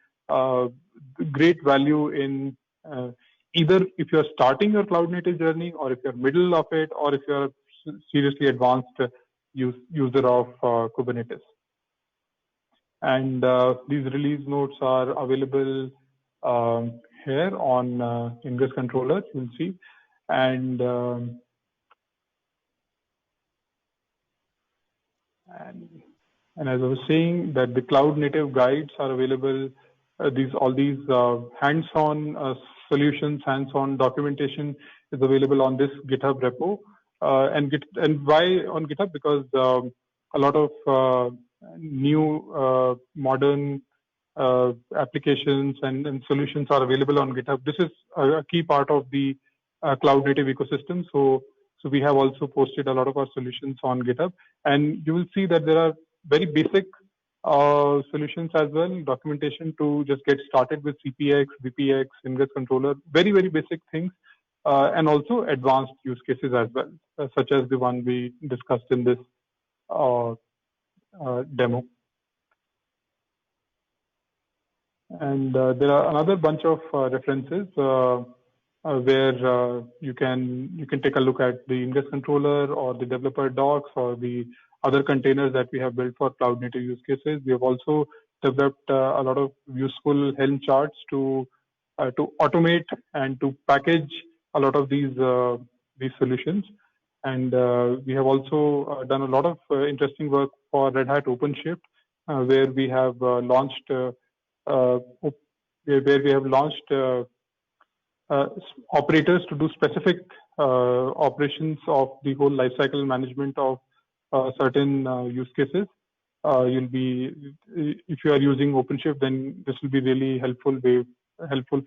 great value in either if you're starting your cloud native journey, or if you're middle of it, or if you're seriously advanced user of Kubernetes. And these release notes are available here on Ingress Controller, you'll see. And as I was saying, that the cloud native guides are available. All these hands-on solutions, hands-on documentation is available on this GitHub repo. And why on GitHub? Because a lot of new modern applications and solutions are available on GitHub. This is a key part of the cloud native ecosystem. So we have also posted a lot of our solutions on GitHub, and you will see that there are very basic solutions as well, documentation to just get started with CPX, VPX, Ingress Controller, very, very basic things, and also advanced use cases as well, such as the one we discussed in this demo. And there are another bunch of references where you can take a look at the Ingress Controller or the developer docs or the other containers that we have built for cloud native use cases. We have also developed a lot of useful Helm charts to automate and to package a lot of these solutions. And we have also done a lot of interesting work for Red Hat OpenShift, where we have launched operators to do specific operations of the whole lifecycle management of certain use cases. If you are using OpenShift, then this will be really helpful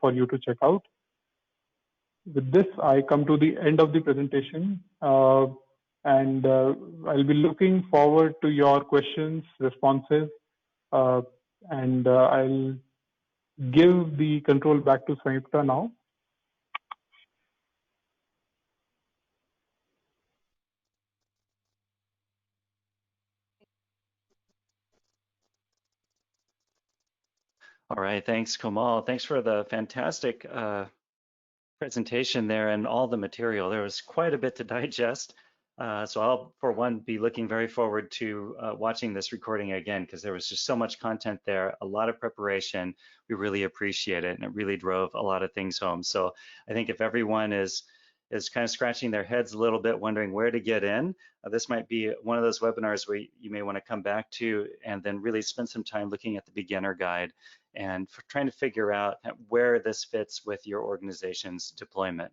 for you to check out. With this, I come to the end of the presentation, and I'll be looking forward to your questions, responses, and I'll give the control back to Sanyukta now. All right, thanks, Komal. Thanks for the fantastic presentation there and all the material. There was quite a bit to digest. So I'll, for one, be looking very forward to watching this recording again, because there was just so much content there, a lot of preparation. We really appreciate it, and it really drove a lot of things home. So I think if everyone is kind of scratching their heads a little bit, wondering where to get in, this might be one of those webinars where you may want to come back to and then really spend some time looking at the beginner guide and trying to figure out where this fits with your organization's deployment.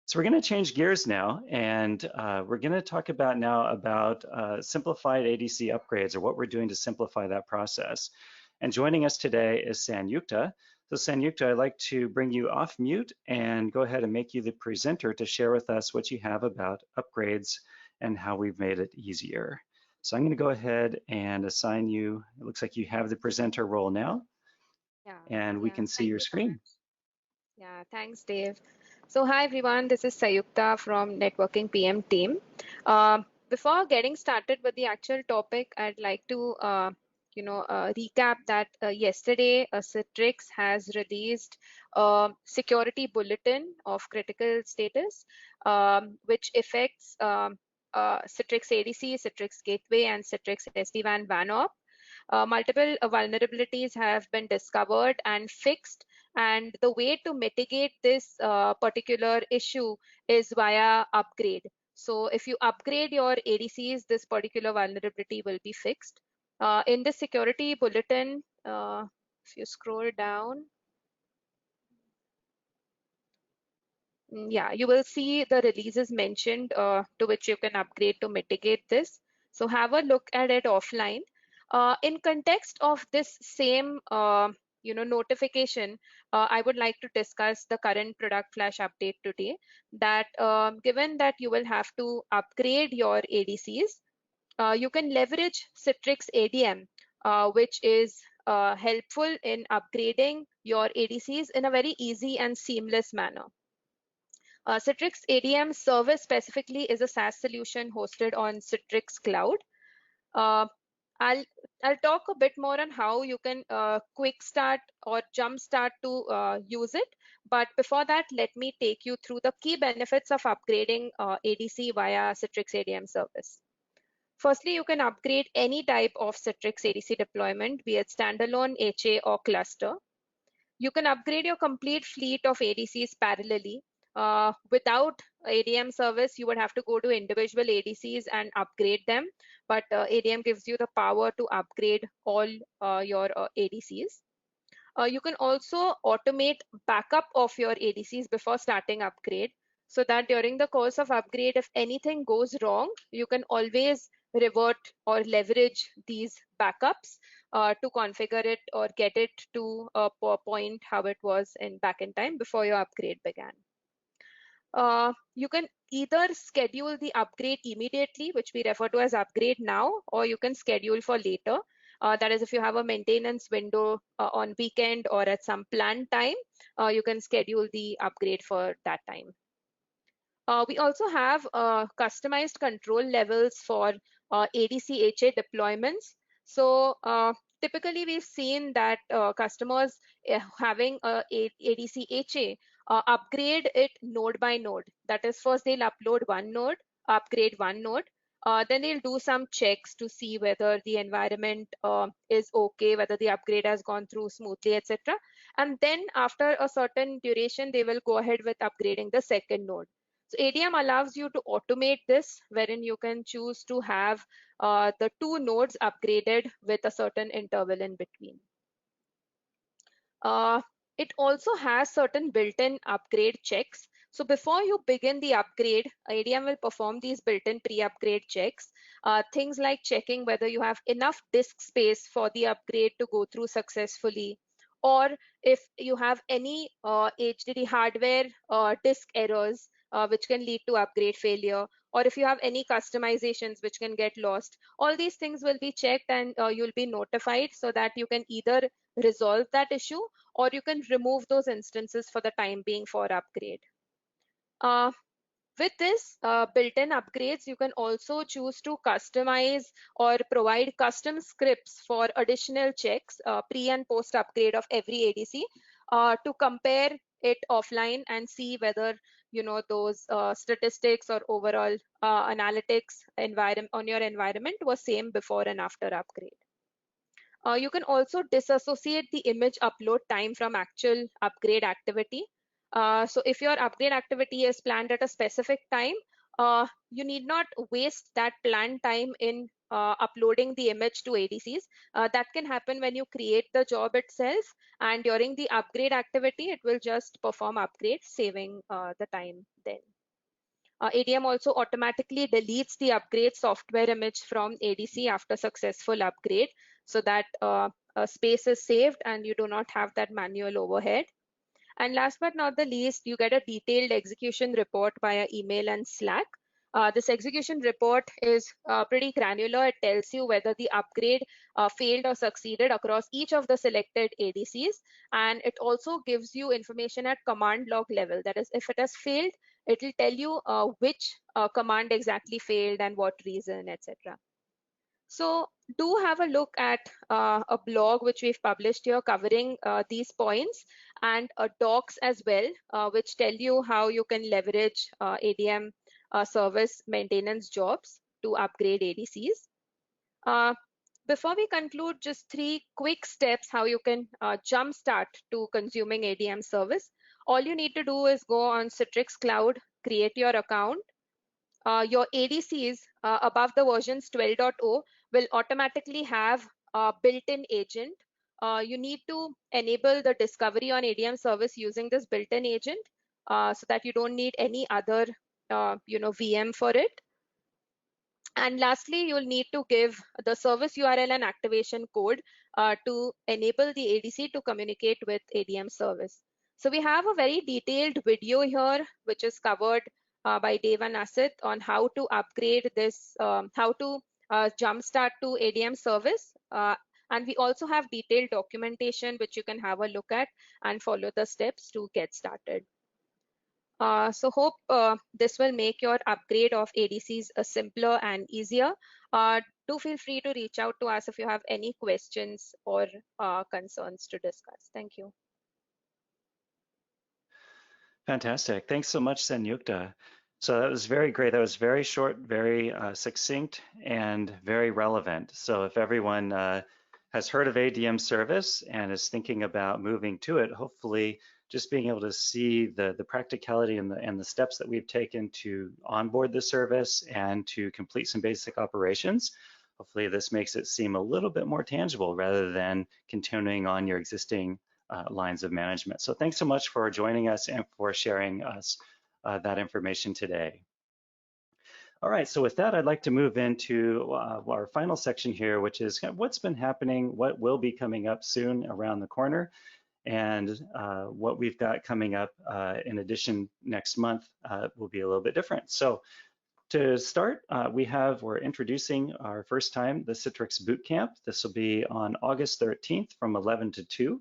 So we're going to change gears now, and we're going to talk about simplified ADC upgrades, or what we're doing to simplify that process. And joining us today is Sanyukta. So Sanyukta, I'd like to bring you off mute and go ahead and make you the presenter to share with us what you have about upgrades and how we've made it easier. So I'm going to go ahead and assign you, it looks like you have the presenter role now, and we can see your screen. Yeah, thanks, Dave. So hi, everyone. This is Sanyukta from Networking PM team. Before getting started with the actual topic, I'd like to recap that yesterday Citrix has released a security bulletin of critical status, which affects Citrix ADC, Citrix Gateway, and Citrix SD-WAN WANOP. Multiple vulnerabilities have been discovered and fixed, and the way to mitigate this particular issue is via upgrade. So if you upgrade your ADCs, this particular vulnerability will be fixed. In the security bulletin, if you scroll down, yeah, you will see the releases mentioned to which you can upgrade to mitigate this. So have a look at it offline. In context of this same notification, I would like to discuss the current product flash update today. That given that you will have to upgrade your ADCs, you can leverage Citrix ADM, which is helpful in upgrading your ADCs in a very easy and seamless manner. Citrix ADM service specifically is a SaaS solution hosted on Citrix Cloud. I'll talk a bit more on how you can quick start or jump start to use it. But before that, let me take you through the key benefits of upgrading ADC via Citrix ADM service. Firstly, you can upgrade any type of Citrix ADC deployment, be it standalone, HA, or cluster. You can upgrade your complete fleet of ADCs parallelly. Without ADM service, you would have to go to individual ADCs and upgrade them, but ADM gives you the power to upgrade all your ADCs. You can also automate backup of your ADCs before starting upgrade, so that during the course of upgrade, if anything goes wrong, you can always revert or leverage these backups to configure it or get it to a point how it was back in time before your upgrade began. You can either schedule the upgrade immediately, which we refer to as upgrade now, or you can schedule for later. That is, if you have a maintenance window on weekend or at some planned time, you can schedule the upgrade for that time. We also have customized control levels for ADC HA deployments. So typically, we've seen that customers having a ADC HA upgrade it node by node. That is, first they'll upload one node, upgrade one node. Then they'll do some checks to see whether the environment is okay, whether the upgrade has gone through smoothly, etc. And then after a certain duration, they will go ahead with upgrading the second node. So ADM allows you to automate this, wherein you can choose to have the two nodes upgraded with a certain interval in between. It also has certain built-in upgrade checks. So before you begin the upgrade, ADM will perform these built-in pre-upgrade checks. Things like checking whether you have enough disk space for the upgrade to go through successfully, or if you have any HDD hardware disk errors, which can lead to upgrade failure, or if you have any customizations which can get lost. All these things will be checked, and you'll be notified so that you can either resolve that issue or you can remove those instances for the time being for upgrade. With this built-in upgrades, you can also choose to customize or provide custom scripts for additional checks pre and post upgrade of every ADC to compare it offline and see whether those statistics or overall analytics environment on your environment was same before and after upgrade. You can also disassociate the image upload time from actual upgrade activity. So if your upgrade activity is planned at a specific time, you need not waste that planned time in uploading the image to ADCs. That can happen when you create the job itself, and during the upgrade activity, it will just perform upgrades, saving the time then. ADM also automatically deletes the upgrade software image from ADC after successful upgrade, so that space is saved and you do not have that manual overhead. And last but not the least, you get a detailed execution report via email and Slack. This execution report is pretty granular. It tells you whether the upgrade failed or succeeded across each of the selected ADCs. And it also gives you information at command log level. That is, if it has failed, it will tell you which command exactly failed and what reason, etc. So do have a look at a blog which we've published here covering these points, and docs as well, which tell you how you can leverage ADM service maintenance jobs to upgrade ADCs. Before we conclude, just 3 quick steps how you can jumpstart to consuming ADM service. All you need to do is go on Citrix Cloud, create your account. Your ADCs above the versions 12.0 will automatically have a built-in agent. You need to enable the discovery on ADM service using this built-in agent so that you don't need any other VM for it. And lastly, you'll need to give the service URL and activation code to enable the ADC to communicate with ADM service. So we have a very detailed video here, which is covered by Dave and Asit on how to upgrade this, how to jumpstart to ADM service. And we also have detailed documentation, which you can have a look at and follow the steps to get started. So hope this will make your upgrade of ADCs simpler and easier. Do feel free to reach out to us if you have any questions or concerns to discuss. Thank you. Fantastic. Thanks so much, Sanyukta. So that was very great. That was very short, very succinct, and very relevant. So if everyone has heard of ADM service and is thinking about moving to it, hopefully just being able to see the practicality and the steps that we've taken to onboard the service and to complete some basic operations, hopefully this makes it seem a little bit more tangible rather than continuing on your existing lines of management. So thanks so much for joining us and for sharing us that information today. All right, so with that, I'd like to move into our final section here, which is what's been happening, what will be coming up soon around the corner, and what we've got coming up in addition next month will be a little bit different. So to start, we're introducing our first time the Citrix Bootcamp. This will be on August 13th from 11 to 2.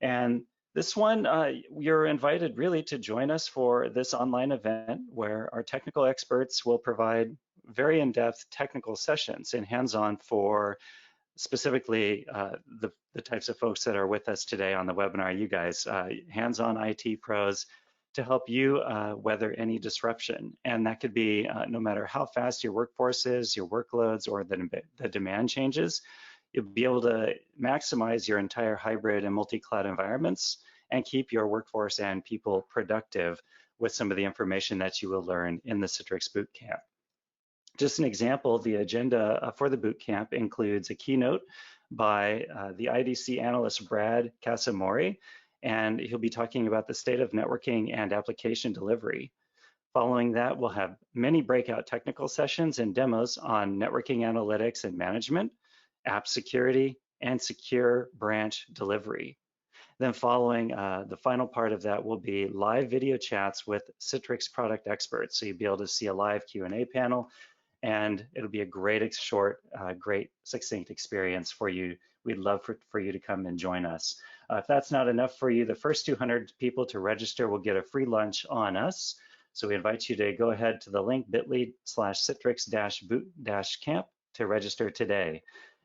And this one, you're invited really to join us for this online event where our technical experts will provide very in-depth technical sessions and hands-on for specifically the types of folks that are with us today on the webinar, you guys, hands-on IT pros to help you weather any disruption. And that could be no matter how fast your workforce is, your workloads, or the demand changes, you'll be able to maximize your entire hybrid and multi-cloud environments and keep your workforce and people productive with some of the information that you will learn in the Citrix Bootcamp. Just an example, the agenda for the Bootcamp includes a keynote by the IDC analyst Brad Casamori, and he'll be talking about the state of networking and application delivery. Following that, we'll have many breakout technical sessions and demos on networking analytics and management, app security, and secure branch delivery. Then following the final part of that will be live video chats with Citrix product experts. So you'll be able to see a live Q&A panel, and it'll be a great short, great succinct experience for you. We'd love for you to come and join us. If that's not enough for you, the first 200 people to register will get a free lunch on us. So we invite you to go ahead to the link bit.ly/citrix-boot-camp to register today.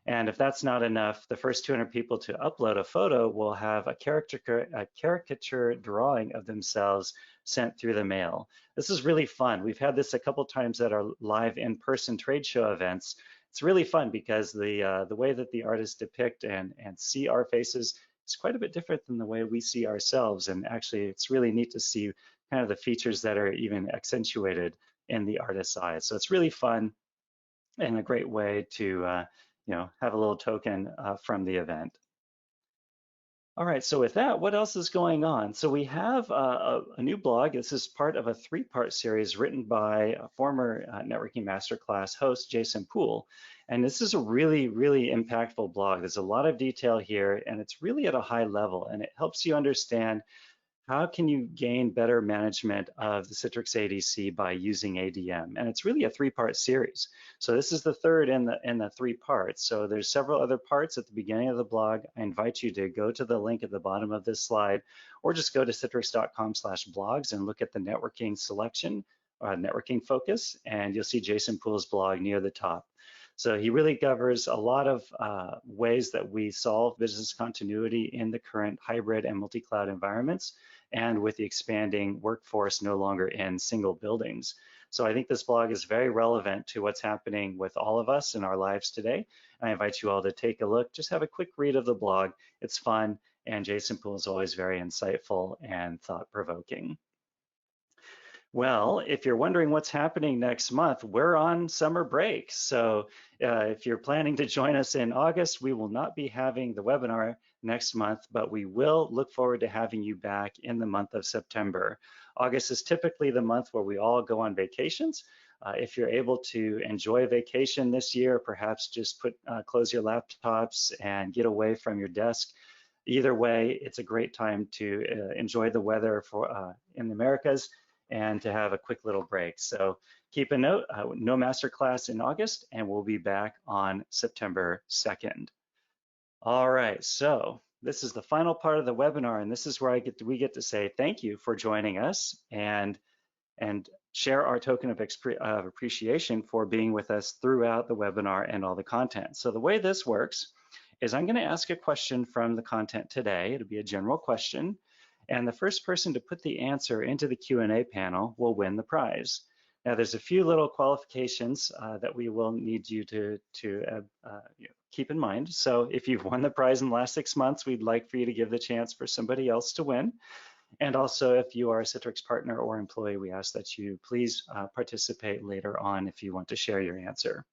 And if that's not enough, the first 200 people to upload a photo will have a caricature drawing of themselves sent through the mail. This is really fun. We've had this a couple times at our live in-person trade show events. It's really fun because the way that the artists depict and see our faces is quite a bit different than the way we see ourselves. And actually, it's really neat to see kind of the features that are even accentuated in the artist's eyes. So it's really fun and a great way to have a little token from the event. All right, so with that, what else is going on? So we have a new blog. This is part of a 3-part series written by a former Networking Masterclass host, Jason Poole. And this is a really, really impactful blog. There's a lot of detail here, and it's really at a high level, and it helps you understand how can you gain better management of the Citrix ADC by using ADM? And it's really a 3-part series. So this is the third in the 3 parts. So there's several other parts at the beginning of the blog. I invite you to go to the link at the bottom of this slide, or just go to citrix.com/blogs and look at the networking selection, networking focus, and you'll see Jason Poole's blog near the top. So he really covers a lot of ways that we solve business continuity in the current hybrid and multi-cloud environments, and with the expanding workforce no longer in single buildings. So I think this blog is very relevant to what's happening with all of us in our lives today. I invite you all to take a look, just have a quick read of the blog. It's fun, and Jason Poole is always very insightful and thought-provoking. Well, if you're wondering what's happening next month, we're on summer break. So if you're planning to join us in August, we will not be having the webinar next month, but we will look forward to having you back in the month of September. August is typically the month where we all go on vacations. If you're able to enjoy a vacation this year, perhaps just close your laptops and get away from your desk. Either way, it's a great time to enjoy the weather in the Americas and to have a quick little break. So keep a note, no masterclass in August, and we'll be back on September 2nd. All right, so this is the final part of the webinar, and this is where we get to say thank you for joining us and share our token of appreciation for being with us throughout the webinar and all the content. So the way this works is I'm gonna ask a question from the content today. It'll be a general question, and the first person to put the answer into the Q&A panel will win the prize. Now, there's a few little qualifications that we will need you to keep in mind. So if you've won the prize in the last 6 months, we'd like for you to give the chance for somebody else to win. And also, if you are a Citrix partner or employee, we ask that you please participate later on if you want to share your answer.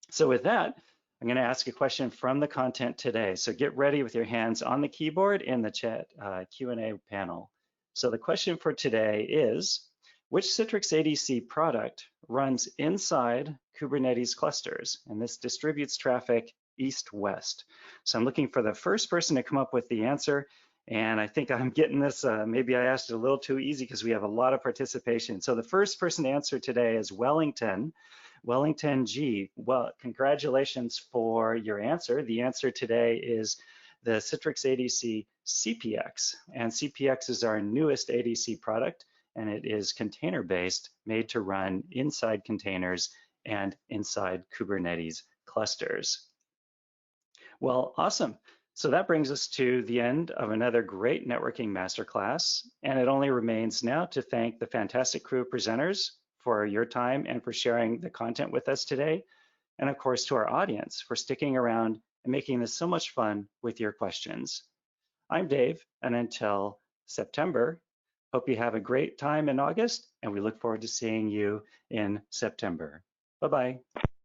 So with that, I'm going to ask a question from the content today. So get ready with your hands on the keyboard in the chat Q&A panel. So the question for today is, which Citrix ADC product runs inside Kubernetes clusters? And this distributes traffic east-west. So I'm looking for the first person to come up with the answer. And I think I'm getting this, maybe I asked it a little too easy because we have a lot of participation. So the first person to answer today is Wellington G. Well, congratulations for your answer. The answer today is the Citrix ADC CPX. And CPX is our newest ADC product, and it is container-based, made to run inside containers and inside Kubernetes clusters. Well, awesome. So that brings us to the end of another great networking masterclass, and it only remains now to thank the fantastic crew of presenters for your time and for sharing the content with us today, and of course to our audience for sticking around and making this so much fun with your questions. I'm Dave, and until September, hope you have a great time in August, and we look forward to seeing you in September. Bye-bye.